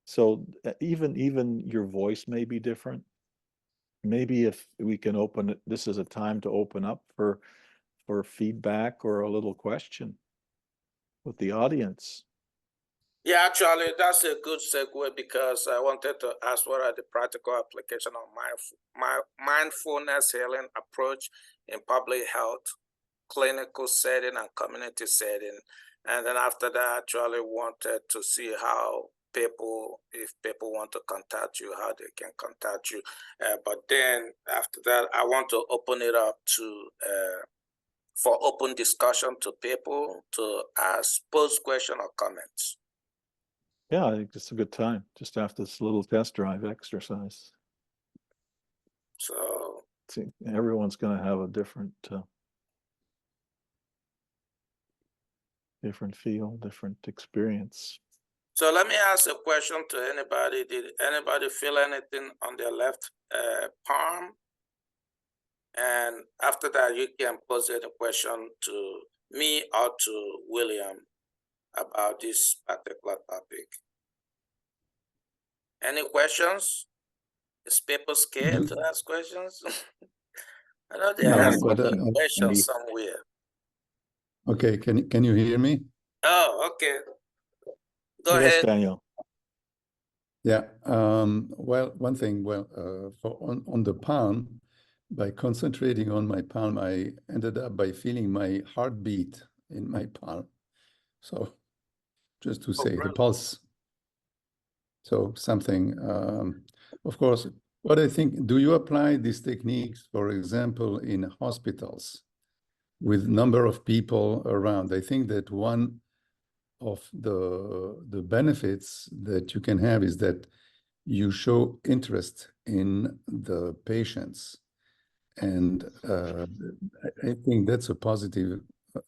So even your voice may be different. Maybe if we can open it, this is a time to open up for feedback or a little question with the audience. Yeah, actually, that's a good segue because I wanted to ask what are the practical application of mindfulness healing approach in public health, clinical setting, and community setting. And then after that, I actually wanted to see how if people want to contact you, how they can contact you. But then after that, I want to open it up to for open discussion to people to ask, pose question or comments. Yeah, I think it's a good time just after this little test drive exercise. So see, everyone's going to have a different feel, different experience. So let me ask a question to anybody. Did anybody feel anything on their left palm? And after that, you can pose a question to me or to William about this particular topic. Any questions? Is people scared to ask questions? I know there has to be a question somewhere. Okay, can you hear me? Oh, okay. Go yes, ahead. Daniel. Yeah. Well, one thing. Well, on the palm, by concentrating on my palm, I ended up by feeling my heartbeat in my palm. So, just to say, the pulse. So something, of course, what I think, do you apply these techniques, for example, in hospitals with number of people around? I think that one of the benefits that you can have is that you show interest in the patients. And I think that's a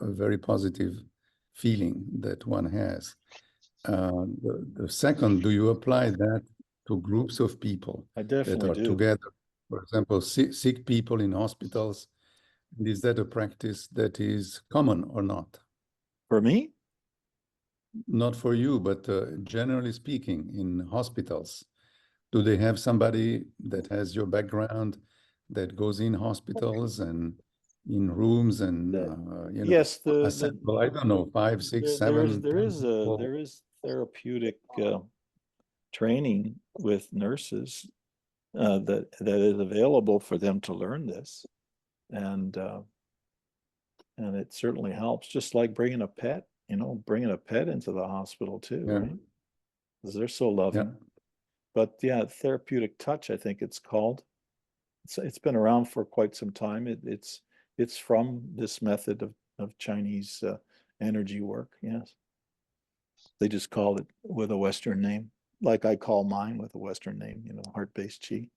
very positive feeling that one has. The second, do you apply that to groups of people I that definitely are do. together? For example, sick people in hospitals. Is that a practice that is common or not? For me, Not for you, but generally speaking, in hospitals, do they have somebody that has your background that goes in hospitals and in rooms and you know, yes, assemble, I don't know, 5, 6, 7, 10 people? there is therapeutic training with nurses that is available for them to learn this, and it certainly helps. Just like bringing a pet, bringing a pet into the hospital too, Yeah. right? Because they're so loving. Yeah. But yeah, therapeutic touch, I think it's called. It's been around for quite some time. It's from this method of Chinese energy work. Yes, they just called it with a Western name, like I call mine with a Western name. Heart-based Qi.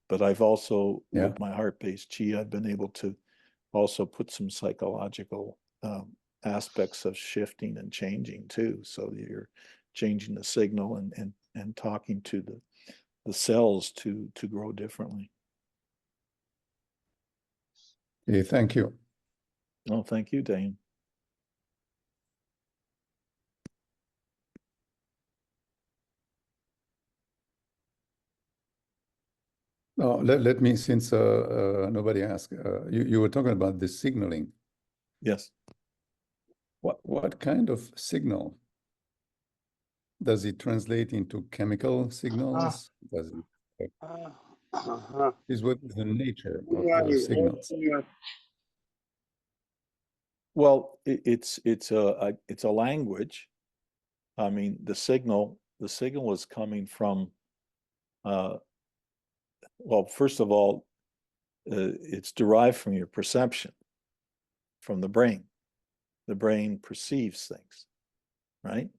But I've also, Yeah. with my heart-based Qi, I've been able to also put some psychological aspects of shifting and changing too. So you're changing the signal and talking to the cells to grow differently. Okay, thank you. Oh, thank you, Dane. Oh, let me, since nobody asked, you were talking about the signaling. Yes. What kind of signal? Does it translate into chemical signals? Does it? Is what is the nature of those signals? Well, it's a language. I mean, the signal is coming from. Well, first of all, it's derived from your perception, from the brain. The brain perceives things, right?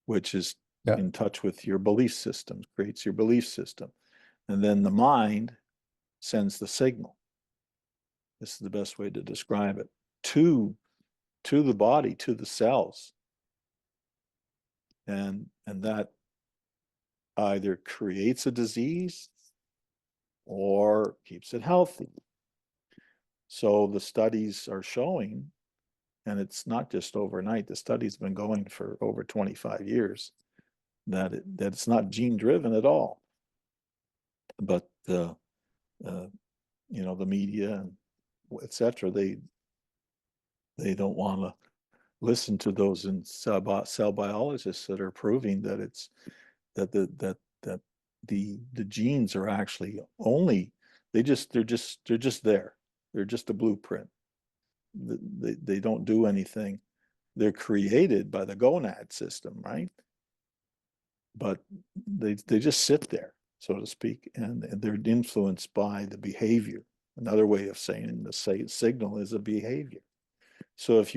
Which is in touch with your belief system, creates your belief system. And then the mind sends the signal. This is the best way to describe it, to the body, to the cells. And that either creates a disease or keeps it healthy. So the studies are showing, and it's not just overnight, the study's been going for over 25 years, that it's not gene driven at all. But the media and etc., they don't want to listen to those in cell biologists that are proving that it's that the genes are actually only they're just there. They're just a blueprint. They don't do anything. They're created by the gonad system, right? But they just sit there, so to speak, and they're influenced by the behavior. Another way of saying the signal is a behavior. So if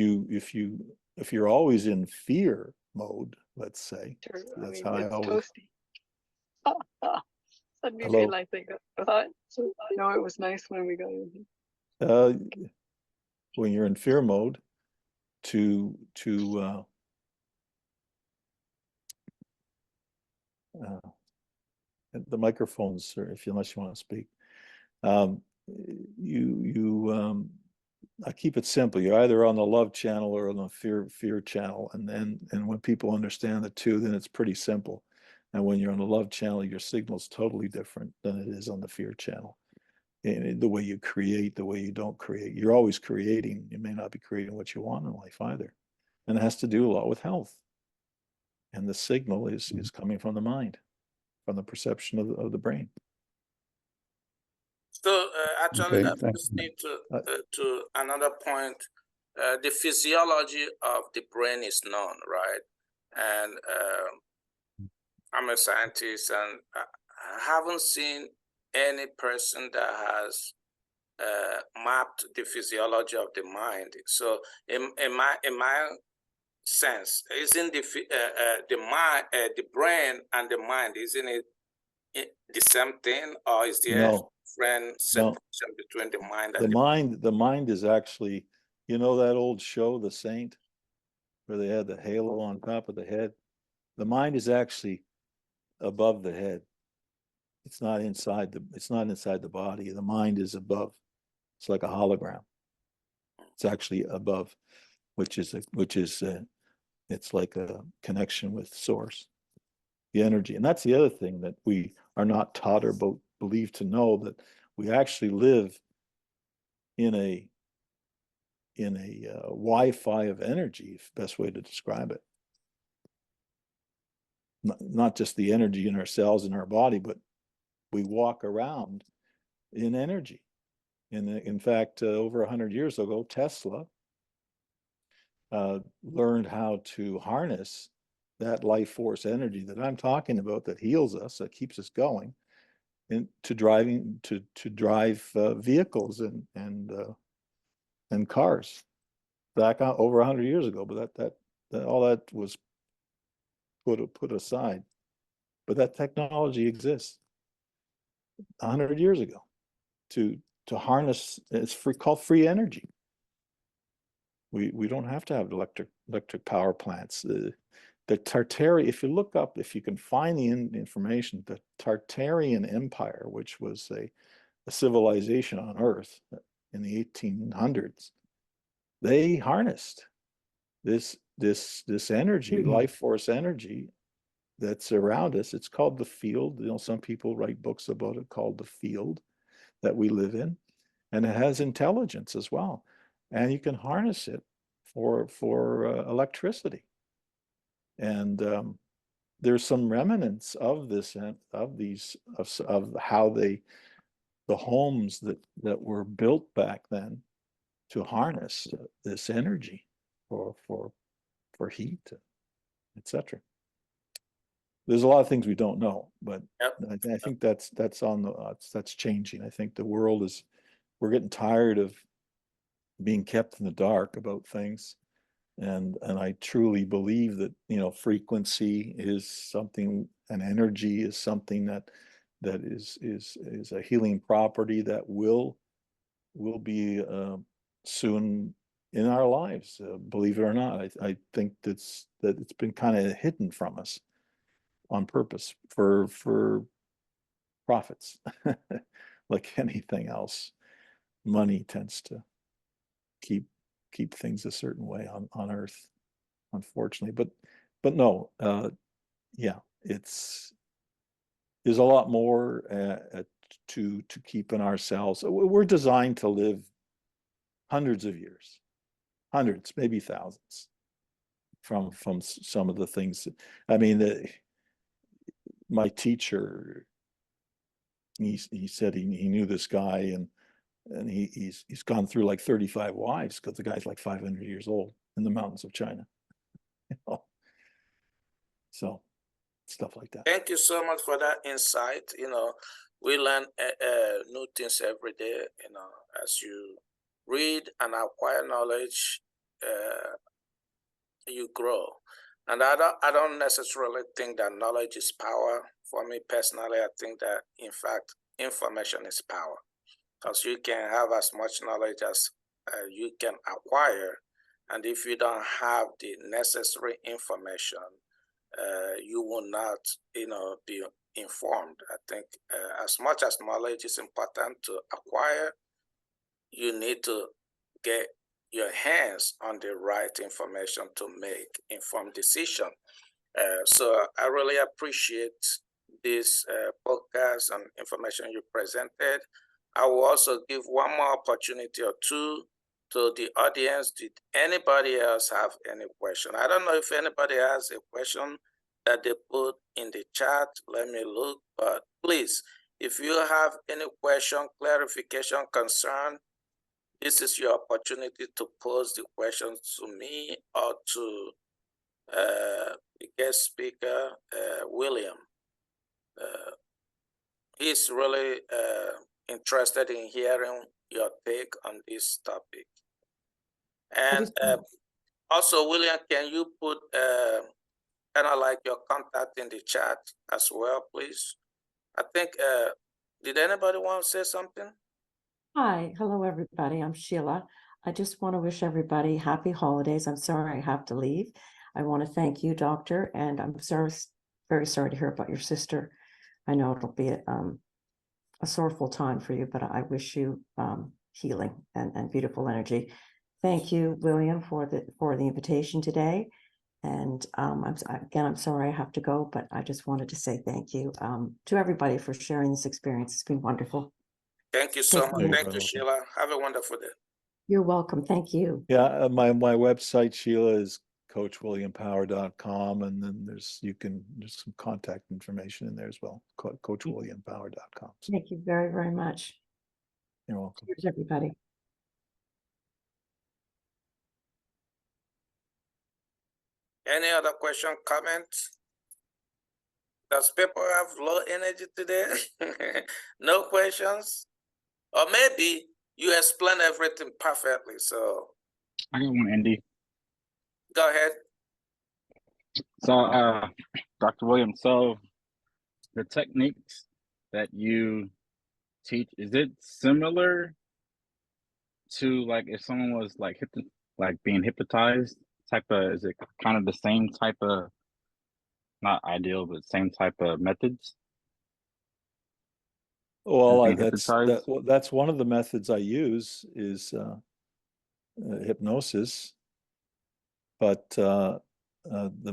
you're always in fear mode, let's say, True. that's I how mean, I it's always. toasty. Suddenly Hello. realizing I thought, no, it was nice when we got in. When you're in fear mode, to the microphones, or unless you want to speak, I keep it simple. You're either on the love channel or on the fear channel, and when people understand the two, then it's pretty simple. And when you're on the love channel, your signal's totally different than it is on the fear channel. And the way you create, the way you don't create. You're always creating. You may not be creating what you want in life either. And it has to do a lot with health. And the signal is coming from the mind, from the perception of the brain. So actually, Okay, that brings me to another point. The physiology of the brain is known, right? And I'm a scientist, and I haven't seen any person that has mapped the physiology of the mind. So, in my sense, isn't the mind, the brain, and the mind, isn't it the same thing, or is there a different separation between the mind and the mind is actually, you know, that old show, The Saint, where they had the halo on top of the head. The mind is actually above the head. It's not inside the body. The mind is above. It's like a hologram. It's actually above, which is it's like a connection with source, the energy. And that's the other thing that we are not taught or believe to know, that we actually live in a Wi-Fi of energy, best way to describe it. Not just the energy in our cells, in our body, but we walk around in energy. And in fact, over 100 years ago, Tesla learned how to harness that life force energy that I'm talking about, that heals us, that keeps us going, and to drive vehicles and cars back over 100 years ago. But that all that was put aside. But that technology exists 100 years ago to harness. It's called free energy. We don't have to have electric power plants. The Tartarian, if you look up, if you can find the information, the Tartarian Empire, which was a civilization on Earth in the 1800s, they harnessed this energy, life force energy that's around us. It's called the field. You know, some people write books about it called the field that we live in, and it has intelligence as well, and you can harness it for electricity. And there's some remnants of this, of how the homes that were built back then to harness this energy for heat, etc. There's a lot of things we don't know, but I think that's changing. I think the world we're getting tired of being kept in the dark about things. And I truly believe that, you know, frequency is something, and energy is something that is a healing property that will be soon in our lives. Believe it or not, I think that it's been kind of hidden from us on purpose for profits. Like anything else, money tends to keep things a certain way on Earth, unfortunately. But no, yeah, there's a lot more to keep in ourselves. We're designed to live hundreds of years, hundreds, maybe thousands, from some of the things. I mean, my teacher, he said he knew this guy, and he's gone through like 35 wives, because the guy's like 500 years old in the mountains of China. You know? So stuff like that. Thank you so much for that insight. You know, we learn new things every day. You know, as you read and acquire knowledge, you grow. And I don't necessarily think that knowledge is power. For me personally, I think that, in fact, information is power, because you can have as much knowledge as you can acquire, and if you don't have the necessary information, you will not, you know, be informed. I think as much as knowledge is important to acquire, you need to get your hands on the right information to make informed decision. So I really appreciate this podcast and information you presented. I will also give one more opportunity or two to the audience. Did anybody else have any question? I don't know if anybody has a question that they put in the chat. Let me look. But please, if you have any question, clarification, concern, this is your opportunity to pose the questions to me or to the guest speaker, William. He's really interested in hearing your take on this topic. And also, William, can you put kind of like your contact in the chat as well, please? I think, did anybody want to say something? Hi, hello everybody. I'm Sheila. I just want to wish everybody happy holidays. I'm sorry I have to leave. I want to thank you, doctor, and I'm very sorry to hear about your sister. I know it'll be a sorrowful time for you, but I wish you healing and beautiful energy. Thank you, William, for the invitation today. And I'm sorry I have to go, but I just wanted to say thank you to everybody for sharing this experience. It's been wonderful. Thank you so much. You're Thank you, welcome. Sheila. Have a wonderful day. You're welcome. Thank you. Yeah, my website, Sheila, is coachwilliampower.com, and then there's some contact information in there as well. coachwilliampower.com. So Thank you very, very much. you're welcome. Cheers, everybody. Any other question, comments? Does people have low energy today? No questions? Or maybe you explain everything perfectly. So I got one, Andy. go ahead. So, Dr. Williams, so the techniques that you teach, is it similar to like if someone was like being hypnotized type of, is it kind of the same type of, not ideal, but same type of methods? Well, being hypnotized? that's one of the methods I use is hypnosis, but the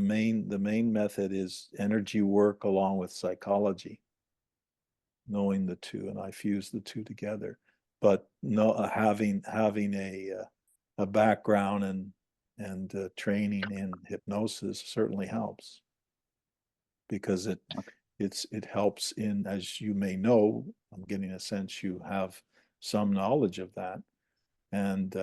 main method is energy work along with psychology, knowing the two, and I fuse the two together. But no, having a background and training in hypnosis certainly helps, because it helps in, as you may know, I'm getting a sense you have some knowledge of that, and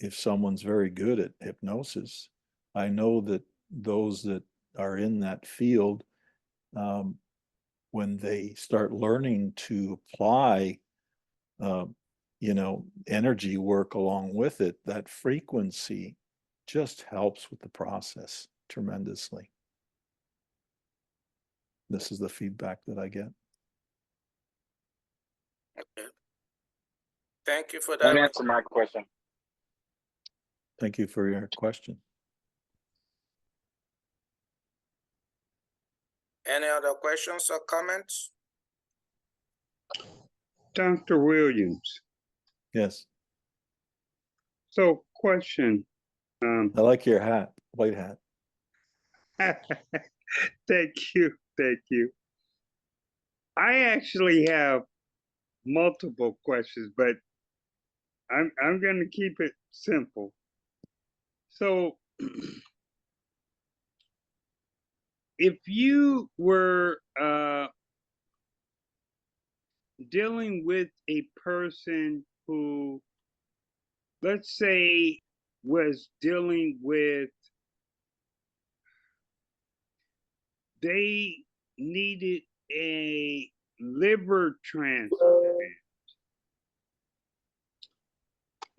if someone's very good at hypnosis, I know that those that are in that field, when they start learning to apply, energy work along with it, that frequency just helps with the process tremendously. This is the feedback that I get. Okay. Thank you for That that. answered my question. Thank you for your question. Any other questions or comments? Dr. Williams. Yes. So, question. I like your hat, white hat. Thank you. Thank you. I actually have multiple questions, but I'm going to keep it simple. So, if you were dealing with a person who, let's say, was dealing with, they needed a liver transplant,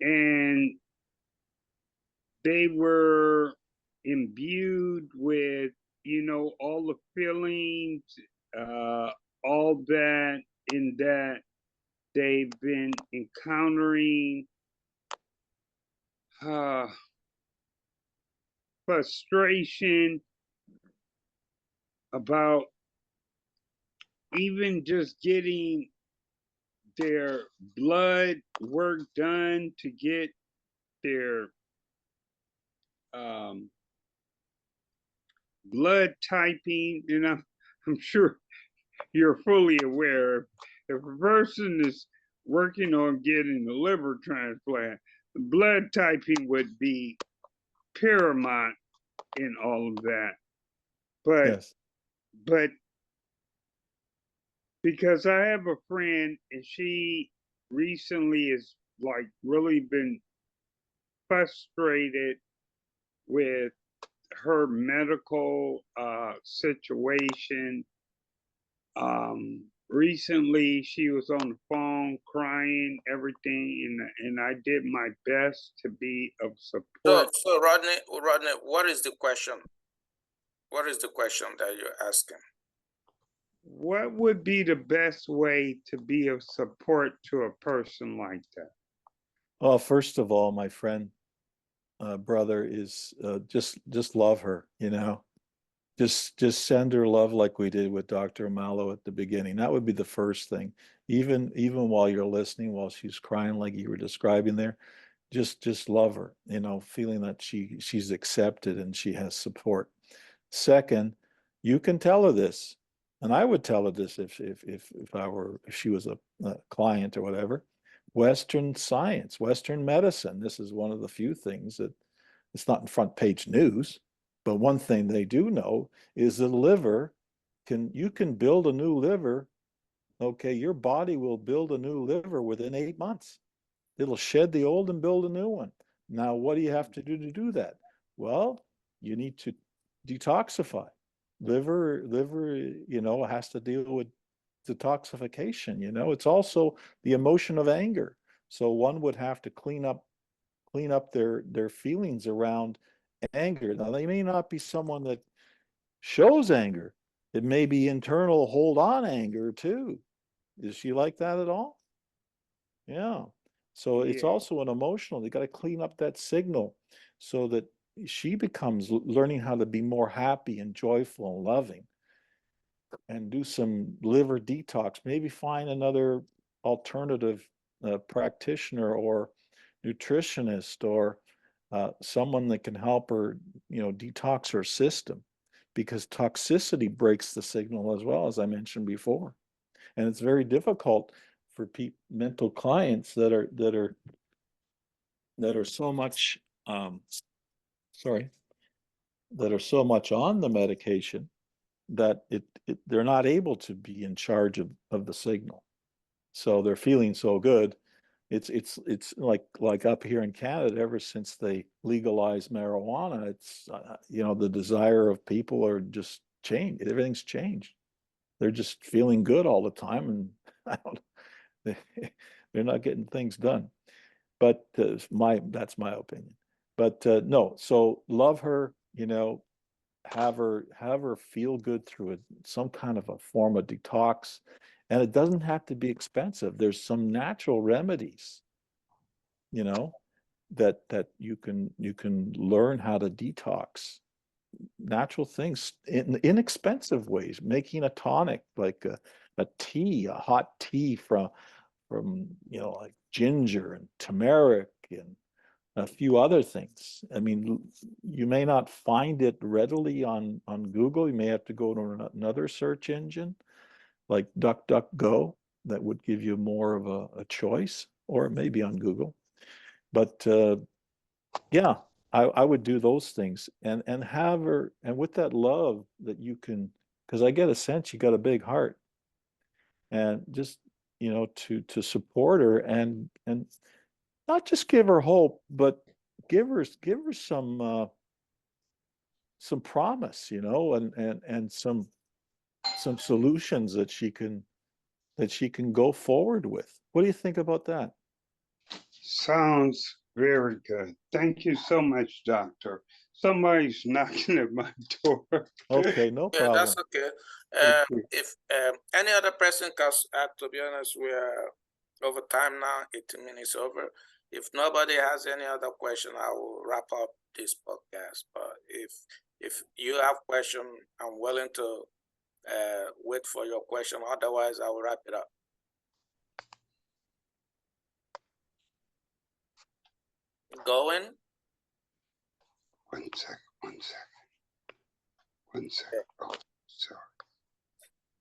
and they were imbued with, all the feelings, all that in that they've been encountering frustration about even just getting their blood work done to get their blood typing. And I'm sure you're fully aware, if a person is working on getting a liver transplant, the blood typing would be paramount in all of that. But Yes. but because I have a friend and she recently has like really been frustrated with her medical situation. Recently, she was on the phone crying, everything, and I did my best to be of support. So Rodney, what is the question? What is the question that you're asking? What would be the best way to be of support to a person like that? Well, first of all, my friend, brother, is just love her, you know. Just send her love like we did with Dr. Amalo at the beginning. That would be the first thing. Even while you're listening, while she's crying like you were describing there, just love her, you know, feeling that she's accepted and she has support. Second, you can tell her this, and I would tell her this if she was a client or whatever. Western science, Western medicine, this is one of the few things that it's not in front page news, but one thing they do know is the liver you can build a new liver. Okay, your body will build a new liver within 8 months. It'll shed the old and build a new one. Now, what do you have to do that? Well, you need to detoxify. Liver, you know, has to deal with detoxification. You know, it's also the emotion of anger. So one would have to clean up their feelings around anger. Now, they may not be someone that shows anger. It may be internal hold on anger too. Is she like that at all? Yeah. So it's Yeah. also an emotional, they got to clean up that signal so that she becomes learning how to be more happy and joyful and loving, and do some liver detox, maybe find another alternative practitioner or nutritionist or someone that can help her, you know, detox her system, because toxicity breaks the signal as well, as I mentioned before. And it's very difficult for mental clients that are so much that are so much on the medication that they're not able to be in charge of the signal. So they're feeling so good. It's like up here in Canada, ever since they legalized marijuana, it's you know, the desire of people are just changed. Everything's changed. They're just feeling good all the time, and I don't. They're not getting things done. But that's my opinion. But no, so love her, you know, have her feel good through it, some kind of a form of detox. And it doesn't have to be expensive. There's some natural remedies, you know, that you can learn how to detox. Natural things in inexpensive ways, making a tonic like a tea, a hot tea from you know, like ginger and turmeric and a few other things. I mean, you may not find it readily on Google. You may have to go to another search engine like DuckDuckGo that would give you more of a choice, or maybe on Google. But yeah, I would do those things and have her, and with that love that you can, because I get a sense you got a big heart, and just, you know, to support her and not just give her hope, but give her some promise, you know, and some solutions that she can go forward with. What do you think about that? Sounds very good. Thank you so much, doctor. Somebody's knocking at my door. Okay, no Yeah, problem. that's okay. Thank you. If any other person can add, to be honest, we are over time now, 18 minutes over. If nobody has any other question, I will wrap up this podcast. But if you have question, I'm willing to wait for your question. Otherwise, I will wrap it up. Going? One second. Oh, sorry.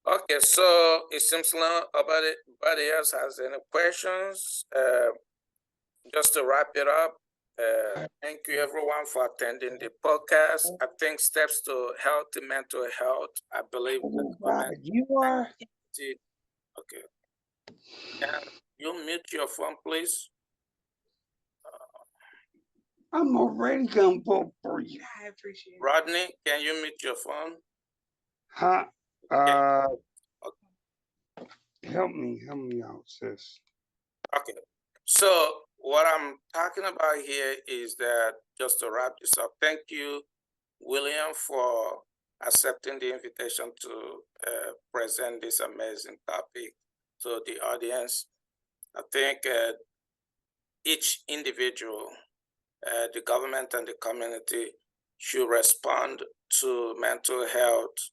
Okay, so it seems nobody else has any questions. Just to wrap it up, thank you everyone for attending the podcast. I think steps to healthy mental health. I believe You are. okay. Can you mute your phone, please? I'm already gonna vote for you. I appreciate it. Rodney, can you mute your phone? Huh? Yeah. Help me out, sis. Okay. So what I'm talking about here is that, just to wrap this up, thank you, William, for accepting the invitation to present this amazing topic to the audience. I think each individual, the government and the community should respond to mental health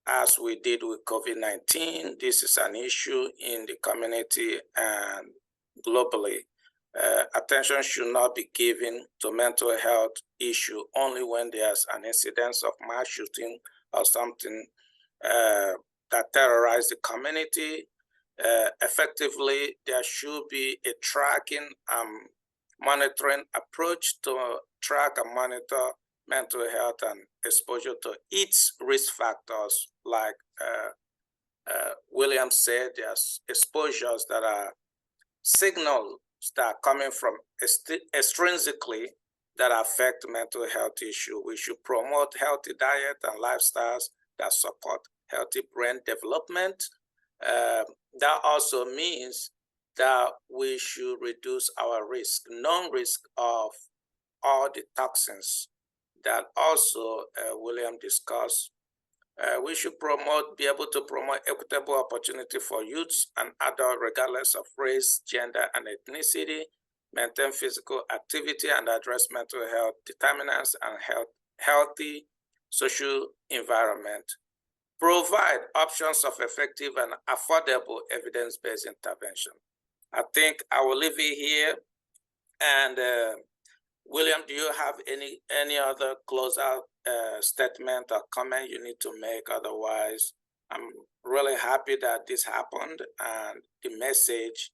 as we did with COVID-19. This is an issue in the community and globally. Attention should not be given to mental health issue only when there's an incidence of mass shooting or something that terrorize the community. Effectively, there should be a tracking monitoring approach to track and monitor mental health and exposure to its risk factors. Like William said, there's exposures that are signals that are coming from extrinsically that affect mental health issue. We should promote healthy diet and lifestyles that support healthy brain development. That also means that we should reduce our risk, known risk of all the toxins that also William discussed. We should be able to promote equitable opportunity for youths and adults regardless of race, gender, and ethnicity, maintain physical activity and address mental health determinants and healthy social environment. Provide options of effective and affordable evidence-based intervention. I think I will leave it here. And William, do you have any other closeout statement or comment you need to make? Otherwise, I'm really happy that this happened and the message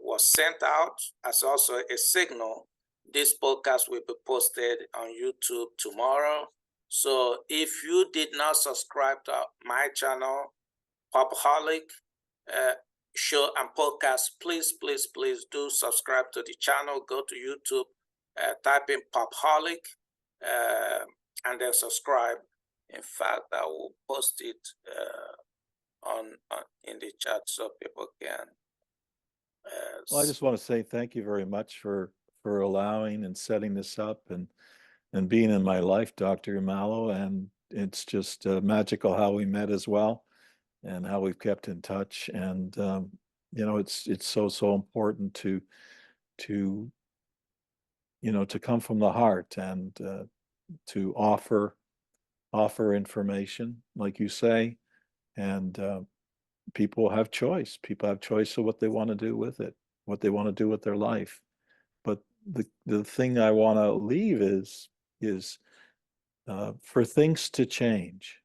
was sent out as also a signal. This podcast will be posted on YouTube tomorrow. So if you did not subscribe to my channel, Popaholic Show and Podcast, please do subscribe to the channel. Go to YouTube, type in Popaholic, and then subscribe. In fact, I will post it in the chat so people can. Well, I just want to say thank you very much for allowing and setting this up and being in my life, Dr. Umalo. And it's just magical how we met as well and how we've kept in touch. And, you know, it's so important to come from the heart and to offer information, like you say, and people have choice. People have choice of what they want to do with it, what they want to do with their life. But the thing I want to leave is for things to change,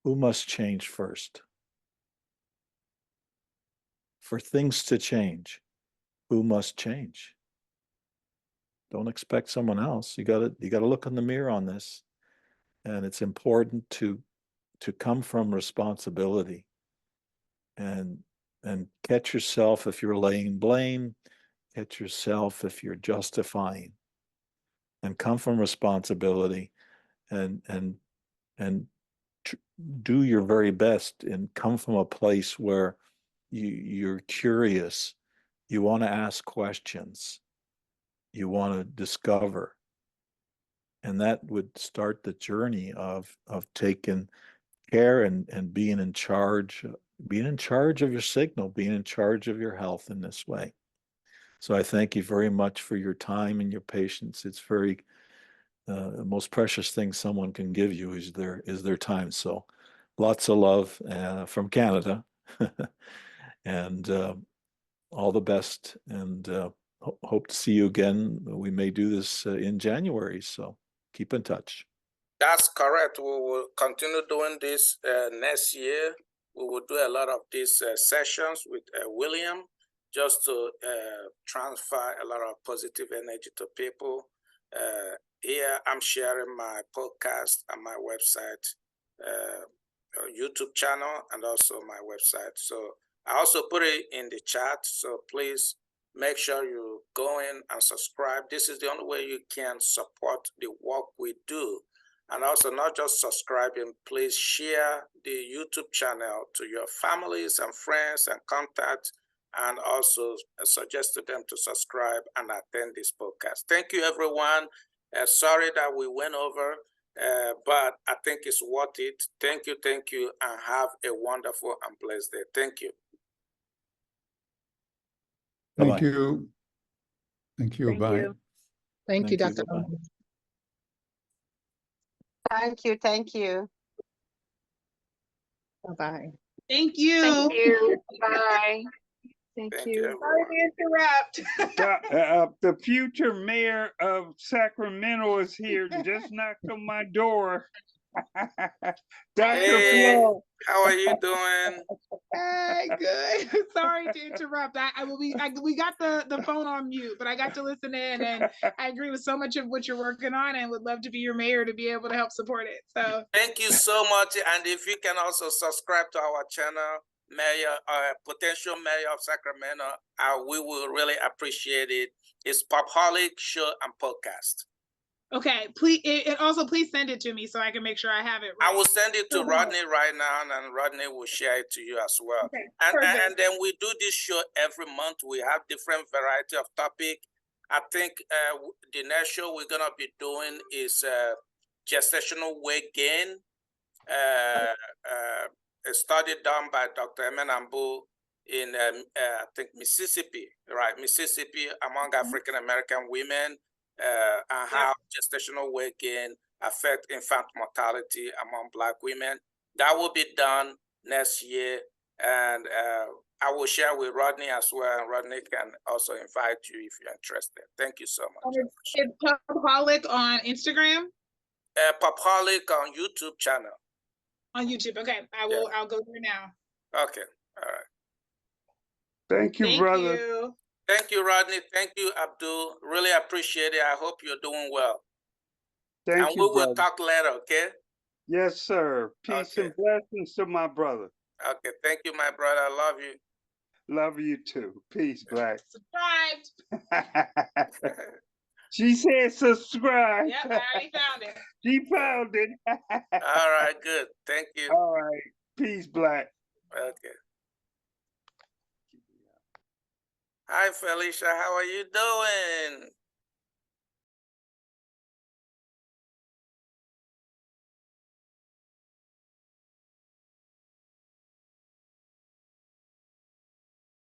who must change first? For things to change, who must change? Don't expect someone else. You got to look in the mirror on this, and it's important to come from responsibility and catch yourself if you're laying blame, catch yourself if you're justifying, and come from responsibility and do your very best and come from a place where you're curious, you want to ask questions, you want to discover. And that would start the journey of taking care and being in charge of your signal, being in charge of your health in this way. So I thank you very much for your time and your patience. It's very the most precious thing someone can give you is their time. So lots of love from Canada, and all the best. And hope to see you again. We may do this in January. So keep in touch. That's correct. We will continue doing this next year. We will do a lot of these sessions with William, just to transfer a lot of positive energy to people. Here, I'm sharing my podcast and my website, YouTube channel, and also my website. So I also put it in the chat. So please make sure you go in and subscribe. This is the only way you can support the work we do. And also, not just subscribing, please share the YouTube channel to your families and friends and contacts, and also suggest to them to subscribe and attend this podcast. Thank you, everyone. Sorry that we went over, but I think it's worth it. Thank you, and have a wonderful and blessed day. Thank you. Thank Bye-bye. you. Thank you. Thank Bye. you. Thank you, Dr. Bye-bye. Thank you. Thank you. Bye-bye. Thank you. Thank you. Bye. Thank Thank you. you, Sorry everyone. to interrupt. The future mayor of Sacramento is here, just knocked on my door. Dr. Hey, Flo. how are you doing? Hey, good. Sorry to interrupt. We got the phone on mute, but I got to listen in, and I agree with so much of what you're working on, and would love to be your mayor to be able to help support it. So Thank you so much. And if you can also subscribe to our channel, Mayor, potential Mayor of Sacramento, we will really appreciate it. It's Popaholic Show and Podcast. okay, please, and also please send it to me so I can make sure I have it right. I will send it to Okay. Rodney right now, and Rodney will share it to you as well. Okay, And perfect. then we do this show every month. We have different variety of topic. I think the next show we're gonna be doing is gestational weight gain. A study done by Dr. Emenambu in I think Mississippi, right? Mississippi among African American women, and how gestational weight gain affect infant mortality among Black women. That will be done next year, and I will share with Rodney as well, and Rodney can also invite you if you're interested. Thank you so much. It's Popaholic on Instagram, Popaholic on YouTube channel. on YouTube. Okay, I'll go there now. Okay, all right. Thank you, Thank brother. you. Thank you, Rodney. Thank you, Abdul. Really appreciate it. I hope you're doing well. Thank And you, we will brother. talk later, okay? Yes, sir. Peace Okay. and blessings to my brother. Okay, thank you, my brother. I love you. Love you too. Peace, Black. Subscribed. She said subscribe. Yep, I already found it. She found it. All right, good. Thank you. All right. Peace, Black. Okay. Hi, Felicia. How are you doing?